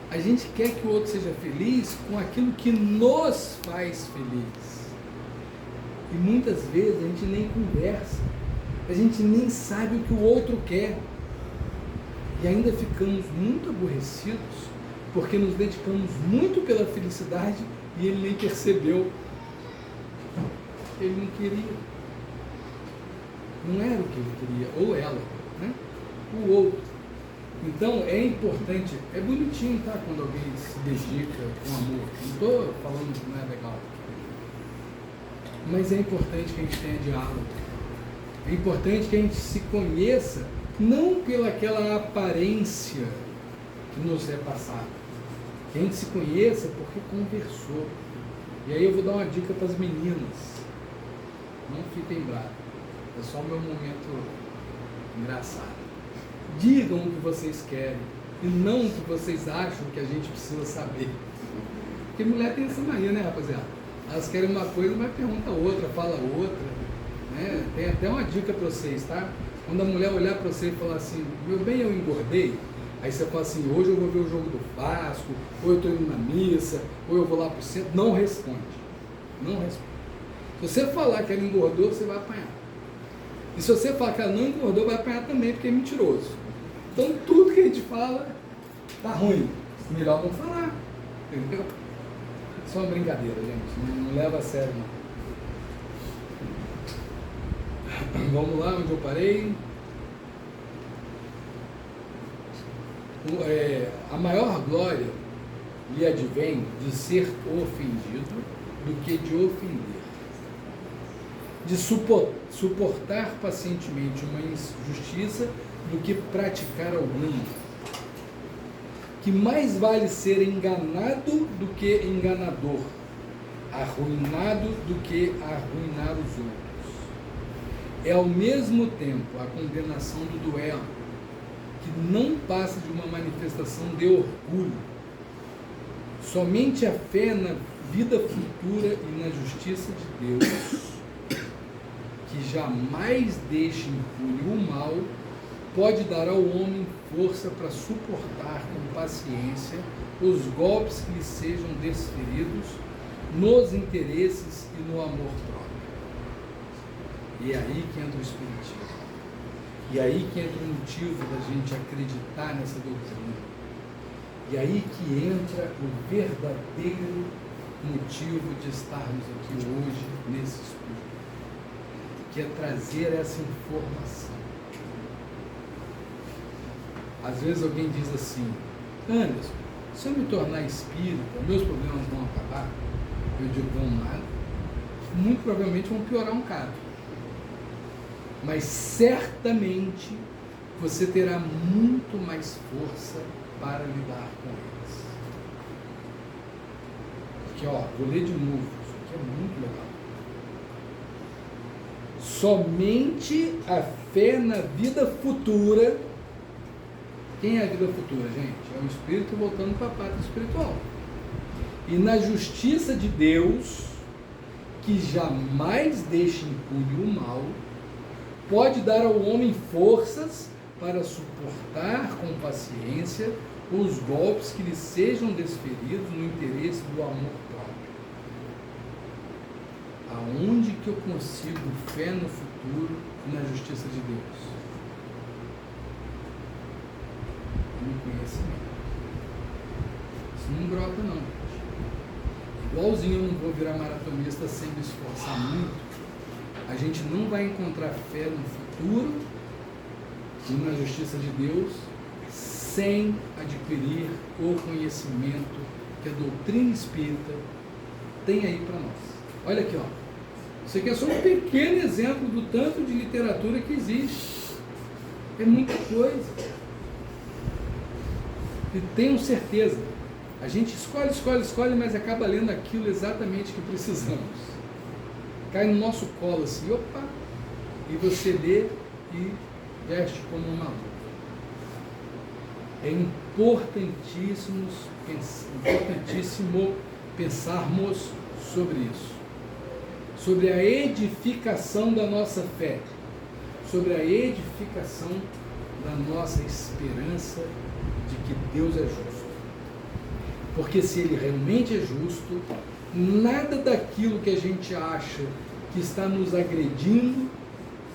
A gente quer que o outro seja feliz com aquilo que nos faz feliz. E muitas vezes a gente nem conversa, a gente nem sabe o que o outro quer. E ainda ficamos muito aborrecidos porque nos dedicamos muito pela felicidade e ele nem percebeu. Ele não queria. Não era o que ele queria, ou ela, né? O outro. Então é importante, é bonitinho, tá? Quando alguém se dedica com amor. Não estou falando que não é legal. Mas é importante que a gente tenha diálogo. É importante que a gente se conheça, não pelaquela aparência que nos é passada. Que a gente se conheça porque conversou. E aí eu vou dar uma dica para as meninas. Não fiquem bravos. É só o meu momento engraçado. Digam o que vocês querem e não o que vocês acham que a gente precisa saber. Porque mulher tem essa mania, né, rapaziada? Elas querem uma coisa, mas pergunta outra, fala outra. Né? Tem até uma dica para vocês, tá? Quando a mulher olhar para você e falar assim, meu bem, eu engordei, aí você fala assim, hoje eu vou ver o jogo do Vasco, ou eu estou indo na missa, ou eu vou lá para o centro. Não responde. Não responde. Se você falar que ela engordou, você vai apanhar. E se você falar que ela não engordou, vai apanhar também, porque é mentiroso. Então tudo que a gente fala tá ruim. Melhor não falar. Entendeu? Só uma brincadeira, gente. Não leva a sério, não. Vamos lá, onde eu parei. A maior glória lhe advém de ser ofendido do que de ofender. De suportar pacientemente uma injustiça do que praticar alguma. Que mais vale ser enganado do que enganador, arruinado do que arruinar os outros. É ao mesmo tempo a condenação do duelo, que não passa de uma manifestação de orgulho. Somente a fé na vida futura e na justiça de Deus, que jamais deixa impune o mal, pode dar ao homem força para suportar com paciência os golpes que lhe sejam desferidos nos interesses e no amor próprio. E é aí que entra o Espiritismo. E é aí que entra o motivo da gente acreditar nessa doutrina. E é aí que entra o verdadeiro motivo de estarmos aqui hoje nesse estudo, que é trazer essa informação. Às vezes alguém diz assim, Anderson, se eu me tornar espírita, meus problemas vão acabar? Eu digo, vão nada. Muito provavelmente vão piorar um bocado. Mas certamente você terá muito mais força para lidar com eles. Aqui, ó, vou ler de novo, isso aqui é muito legal. Somente a fé na vida futura. Quem é a vida futura, gente? É o espírito voltando para a pátria espiritual. E na justiça de Deus, que jamais deixa impune o mal, pode dar ao homem forças para suportar com paciência os golpes que lhe sejam desferidos no interesse do amor próprio. Aonde que eu consigo fé no futuro e na justiça de Deus? No conhecimento. Isso não brota, não. Igualzinho eu não vou virar maratonista sem me esforçar muito. A gente não vai encontrar fé no futuro e na justiça de Deus sem adquirir o conhecimento que a doutrina espírita tem aí para nós. Olha aqui, ó. Isso aqui é só um pequeno exemplo do tanto de literatura que existe. É muita coisa. E tenho certeza, a gente escolhe, mas acaba lendo aquilo exatamente que precisamos. Cai no nosso colo assim, opa, e você lê e veste como uma luva. É importantíssimo pensarmos sobre isso, sobre a edificação da nossa fé, sobre a edificação da nossa esperança de que Deus é justo. Porque se Ele realmente é justo, nada daquilo que a gente acha que está nos agredindo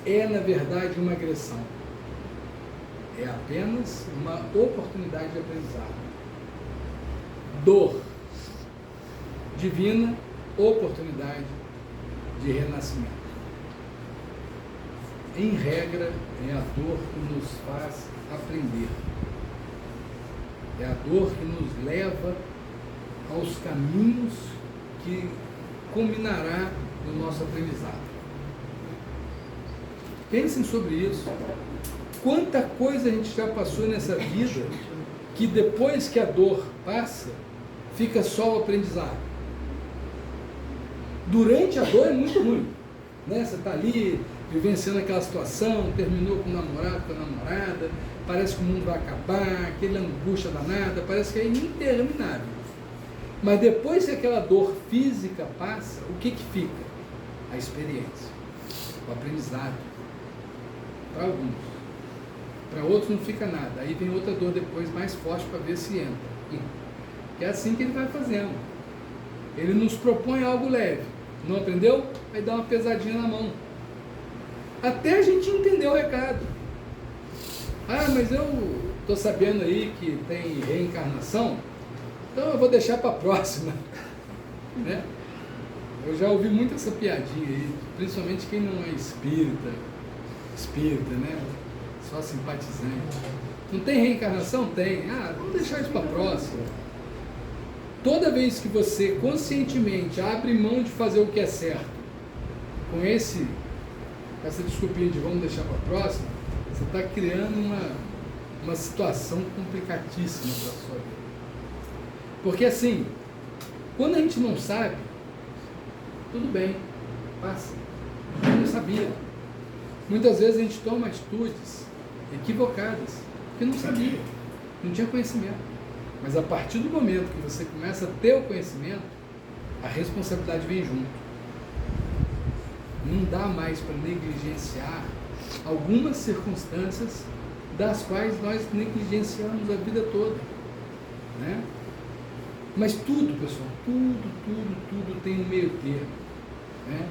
é, na verdade, uma agressão. É apenas uma oportunidade de aprendizado. Dor divina, oportunidade de renascimento. Em regra, é a dor que nos faz aprender. É a dor que nos leva aos caminhos que culminará no nosso aprendizado. Pensem sobre isso. Quanta coisa a gente já passou nessa vida que depois que a dor passa, fica só o aprendizado. Durante a dor é muito ruim, né? Você está ali vivenciando aquela situação, terminou com o namorado, com a namorada, parece que o mundo vai acabar, aquela angústia danada, parece que é interminável. Mas depois que aquela dor física passa, o que fica? A experiência, o aprendizado. Para alguns. Para outros não fica nada. Aí vem outra dor depois mais forte para ver se entra. É assim que ele vai fazendo. Ele nos propõe algo leve. Não aprendeu? Aí dá uma pesadinha na mão. Até a gente entender o recado. Ah, mas eu estou sabendo aí que tem reencarnação, então eu vou deixar para a próxima. Né? Eu já ouvi muito essa piadinha aí, principalmente quem não é espírita, né? Só simpatizante. Não tem reencarnação? Tem. Ah, vamos deixar isso para a próxima. Toda vez que você conscientemente abre mão de fazer o que é certo, com essa desculpinha de vamos deixar para a próxima, você está criando uma situação complicadíssima para a sua vida. Porque assim, quando a gente não sabe, tudo bem, passa. Eu não sabia. Muitas vezes a gente toma atitudes equivocadas, porque não sabia, não tinha conhecimento. Mas a partir do momento que você começa a ter o conhecimento, a responsabilidade vem junto. Não dá mais para negligenciar algumas circunstâncias das quais nós negligenciamos a vida toda. Né? Mas tudo, pessoal, tudo tem um meio termo. Né?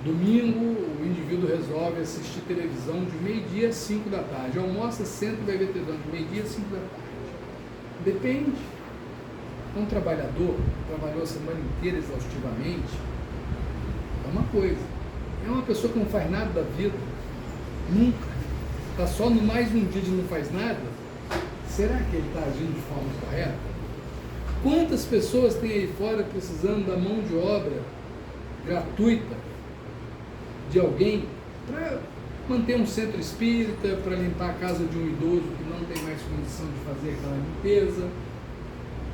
Domingo, o indivíduo resolve assistir televisão de meio-dia a 5 da tarde. Almoça, senta e vai ver televisão de meio-dia a 5 da tarde. Depende. Um trabalhador trabalhou a semana inteira exaustivamente, é uma coisa. É uma pessoa que não faz nada da vida, nunca. Está só no mais um dia de não faz nada. Será que ele está agindo de forma correta? Quantas pessoas tem aí fora precisando da mão de obra gratuita de alguém para manter um centro espírita, para limpar a casa de um idoso que não tem mais condição de fazer aquela limpeza,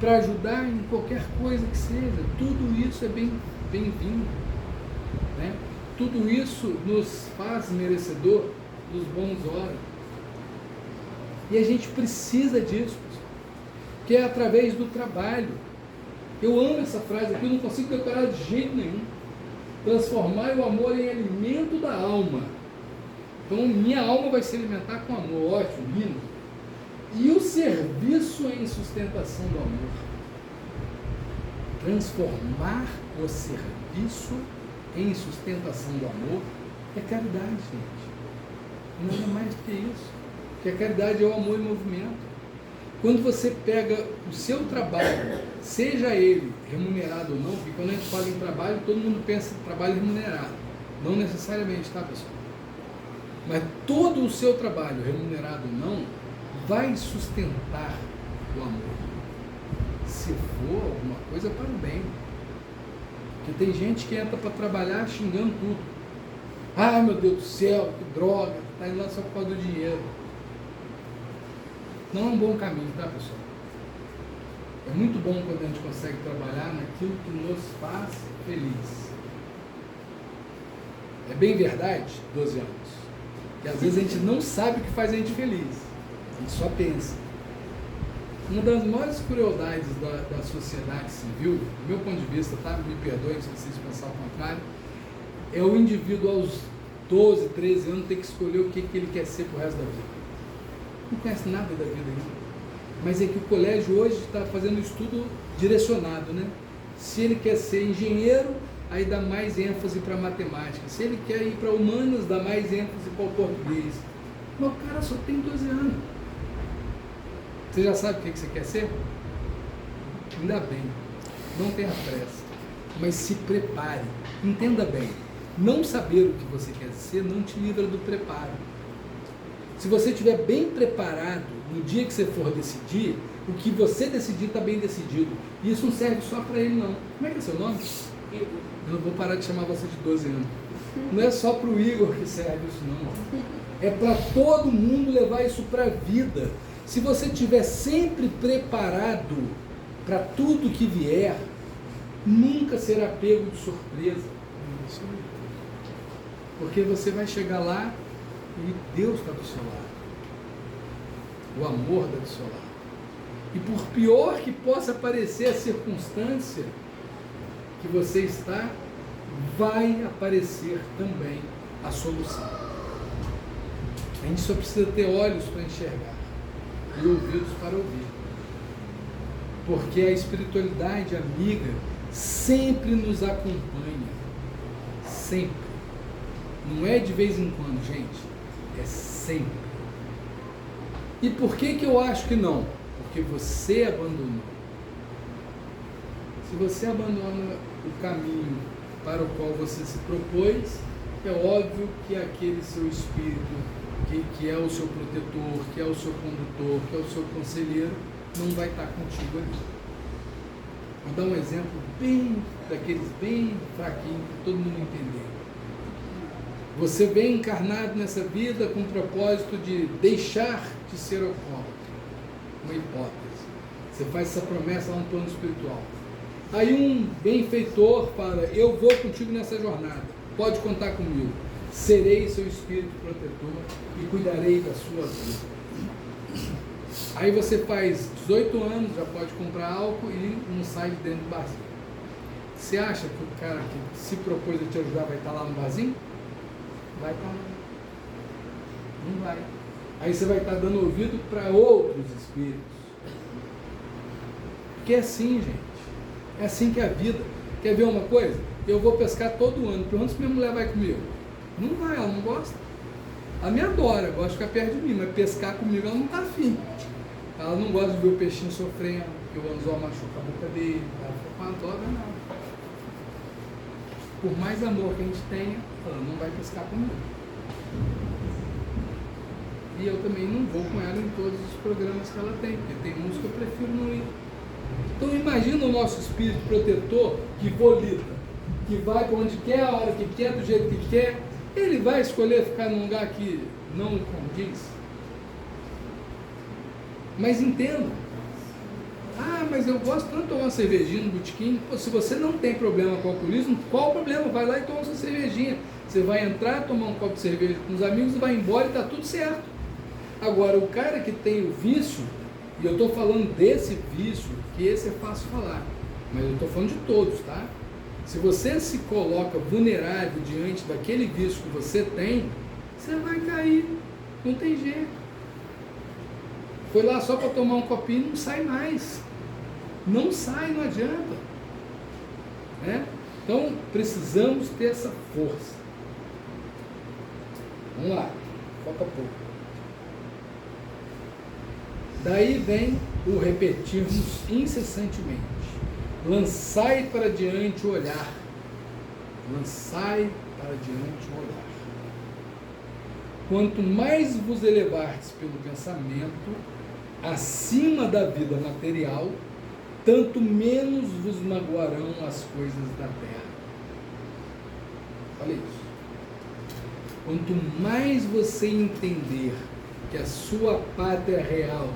para ajudar em qualquer coisa que seja? Tudo isso é bem-vindo. Né? Tudo isso nos faz merecedor dos bons horas. E a gente precisa disso, pessoal, que é através do trabalho. Eu amo essa frase aqui, eu não consigo decorar de jeito nenhum. Transformar o amor em alimento da alma. Então, minha alma vai se alimentar com amor, ótimo, lindo. E o serviço em sustentação do amor. Transformar o serviço em sustentação do amor é caridade, gente. Nada mais do que isso. Porque a caridade é o amor em movimento. Quando você pega o seu trabalho, seja ele remunerado ou não, porque quando a gente fala em trabalho, todo mundo pensa em trabalho remunerado. Não necessariamente, tá, pessoal? Mas todo o seu trabalho, remunerado ou não, vai sustentar o amor. Se for alguma coisa para o bem. Porque tem gente que entra para trabalhar xingando tudo. Ai, meu Deus do céu, que droga, está indo lá só por causa do dinheiro. Não é um bom caminho, tá, pessoal? É muito bom quando a gente consegue trabalhar naquilo que nos faz feliz. É bem verdade, 12 anos, que às vezes a gente não sabe o que faz a gente feliz. A gente só pensa. Uma das maiores crueldades da sociedade civil, do meu ponto de vista, tá? Me perdoem se vocês pensarem ao contrário, é o indivíduo aos 12, 13 anos ter que escolher o que ele quer ser pro resto da vida. Não conhece nada da vida ainda. Mas é que o colégio hoje está fazendo estudo direcionado, né? Se ele quer ser engenheiro, aí dá mais ênfase para matemática. Se ele quer ir para humanas, dá mais ênfase para o português. Mas o cara só tem 12 anos. Você já sabe o que você quer ser? Ainda bem. Não tenha pressa. Mas se prepare. Entenda bem. Não saber o que você quer ser não te livra do preparo. Se você estiver bem preparado no dia que você for decidir, o que você decidir está bem decidido. E isso não serve só para ele, não. Como é que é seu nome? Igor. Eu não vou parar de chamar você de 12 anos. Não é só para o Igor que serve isso, não. É para todo mundo levar isso para a vida. Se você estiver sempre preparado para tudo que vier, nunca será pego de surpresa. Porque você vai chegar lá e Deus está do seu lado. O amor está do seu lado. E por pior que possa parecer a circunstância que você está, vai aparecer também a solução. A gente só precisa ter olhos para enxergar e ouvidos para ouvir. Porque a espiritualidade amiga sempre nos acompanha. Sempre. Não é de vez em quando, gente. É sempre. E por que eu acho que não? Porque você abandonou. Se você abandona o caminho para o qual você se propôs, é óbvio que aquele seu espírito, que é o seu protetor, que é o seu condutor, que é o seu conselheiro, não vai estar contigo ali. Vou dar um exemplo daqueles bem fraquinhos, para todo mundo entender. Você vem encarnado nessa vida com o propósito de deixar de ser alcoólatra. Uma hipótese. Você faz essa promessa lá no plano espiritual. Aí um benfeitor fala, eu vou contigo nessa jornada, pode contar comigo. Serei seu espírito protetor e cuidarei da sua vida. Aí você faz 18 anos, já pode comprar álcool e não sai de dentro do barzinho. Você acha que o cara que se propôs a te ajudar vai estar lá no barzinho? Vai estar lá. Não vai. Aí você vai estar dando ouvido para outros espíritos. Porque é assim, gente. É assim que é a vida. Quer ver uma coisa? Eu vou pescar todo ano. Pergunta se minha mulher vai comigo. Não vai, ela não gosta. Ela me adora, gosta de ficar perto de mim, mas pescar comigo ela não está afim. Ela não gosta de ver o peixinho sofrendo, que o anzol machuca a boca dele. Ela fica com a dó danada. Por mais amor que a gente tenha, ela não vai pescar comigo. E eu também não vou com ela em todos os programas que ela tem, porque tem uns que eu prefiro não ir. Então imagina o nosso espírito protetor que volita, que vai para onde quer, a hora que quer, do jeito que quer. Ele vai escolher ficar num lugar que não o condiz. Mas entenda. Ah, mas eu gosto tanto de tomar uma cervejinha no botequim. Pô, se você não tem problema com o alcoolismo, qual o problema? Vai lá e toma sua cervejinha. Você vai entrar, tomar um copo de cerveja com os amigos, vai embora e está tudo certo. Agora, o cara que tem o vício, e eu estou falando desse vício, que esse é fácil falar, mas eu estou falando de todos, tá? Se você se coloca vulnerável diante daquele vício que você tem, você vai cair, não tem jeito. Foi lá só para tomar um copinho, não sai mais. Não sai, não adianta. Né? Então, precisamos ter essa força. Vamos lá, falta pouco. Daí vem o repetirmos incessantemente. Lançai para diante o olhar. Lançai para diante o olhar. Quanto mais vos elevardes pelo pensamento acima da vida material, tanto menos vos magoarão as coisas da terra. Olha isso. Quanto mais você entender que a sua pátria real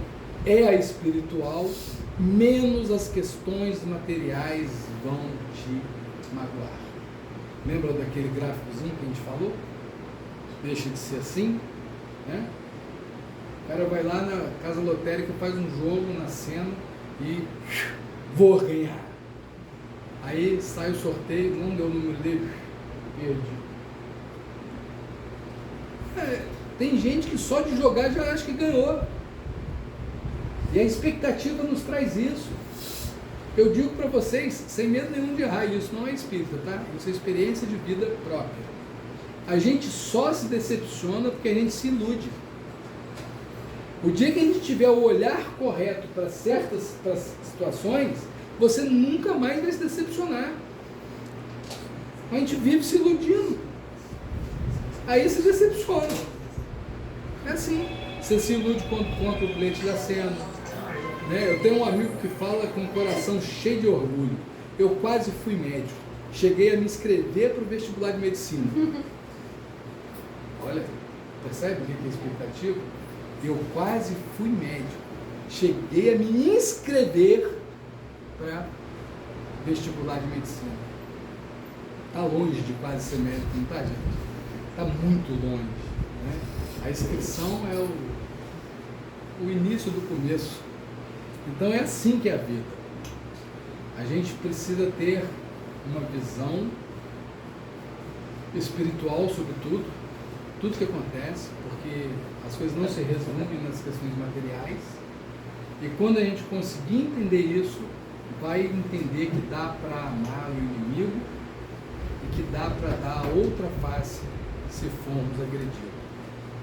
é a espiritual, menos as questões materiais vão te magoar. Lembra daquele gráficozinho que a gente falou? Deixa de ser assim, né? O cara vai lá na casa lotérica, faz um jogo na cena e vou ganhar. Aí sai o sorteio, não deu o número dele, perdi. Tem gente que só de jogar já acha que ganhou. E a expectativa nos traz isso. Eu digo para vocês, sem medo nenhum de errar, isso não é espírita, tá? Isso é experiência de vida própria. A gente só se decepciona porque a gente se ilude. O dia que a gente tiver o olhar correto para certas situações, você nunca mais vai se decepcionar. A gente vive se iludindo. Aí se decepciona. É assim. Você se ilude quando compra o bilhete da cena. Né? Eu tenho um amigo que fala com o coração cheio de orgulho. Eu quase fui médico. Cheguei a me inscrever para o vestibular de medicina. Olha, percebe o que é expectativa? Eu quase fui médico. Cheguei a me inscrever para vestibular de medicina. Está longe de quase ser médico, não está, gente? Está muito longe. Né? A inscrição é o início do começo. Então é assim que é a vida. A gente precisa ter uma visão espiritual sobre tudo que acontece, porque as coisas não se resumem nas questões materiais. E quando a gente conseguir entender isso, vai entender que dá para amar o inimigo e que dá para dar a outra face se formos agredidos.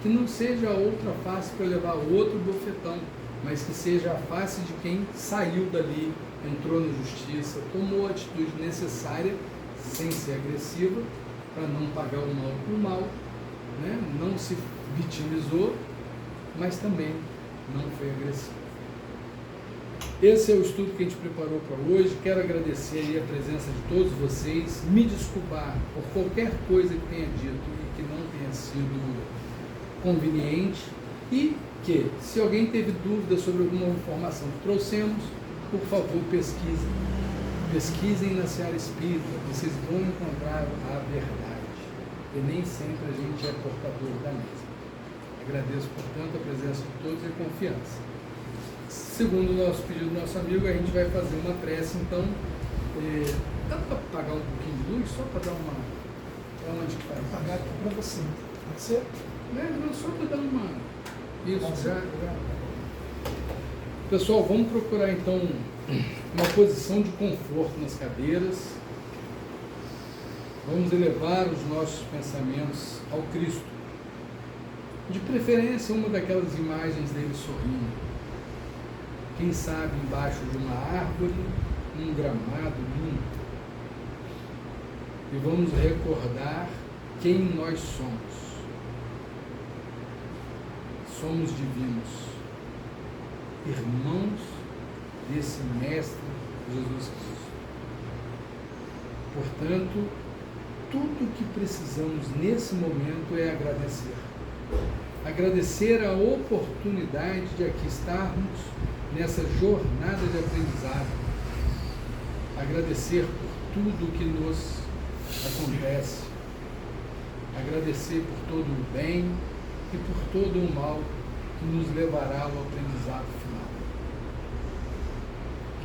Que não seja a outra face para levar outro bofetão, mas que seja a face de quem saiu dali, entrou na justiça, tomou a atitude necessária, sem ser agressiva, para não pagar o mal com o mal, né? Não se vitimizou, mas também não foi agressivo. Esse é o estudo que a gente preparou para hoje. Quero agradecer aí a presença de todos vocês, me desculpar por qualquer coisa que tenha dito e que não tenha sido conveniente, e que, se alguém teve dúvida sobre alguma informação que trouxemos, por favor, pesquisem na Seara Espírita, vocês vão encontrar a verdade, e nem sempre a gente é portador da mesma. Agradeço, portanto, a presença de todos e a confiança. Segundo o nosso pedido do nosso amigo, a gente vai fazer uma prece, então, dá para apagar um pouquinho de luz, só para dar uma... Para onde que faz? Apagar aqui para você, pode ser? Não, só para dar uma... Isso, já. Pessoal, vamos procurar então uma posição de conforto nas cadeiras. Vamos elevar os nossos pensamentos ao Cristo. De preferência, uma daquelas imagens dele sorrindo. Quem sabe embaixo de uma árvore, um gramado lindo. E vamos recordar quem nós somos. Somos divinos, irmãos desse Mestre Jesus Cristo. Portanto, tudo o que precisamos nesse momento é agradecer. Agradecer a oportunidade de aqui estarmos nessa jornada de aprendizado. Agradecer por tudo o que nos acontece. Agradecer por todo o bem e por todo o mal que nos levará ao aprendizado final.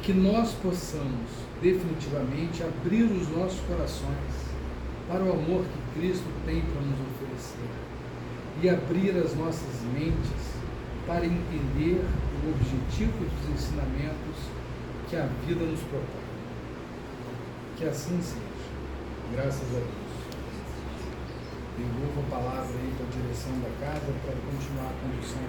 Que nós possamos definitivamente abrir os nossos corações para o amor que Cristo tem para nos oferecer e abrir as nossas mentes para entender o objetivo dos ensinamentos que a vida nos propõe. Que assim seja. Graças a Deus. Devolvo a palavra aí para a direção da casa para continuar a condução.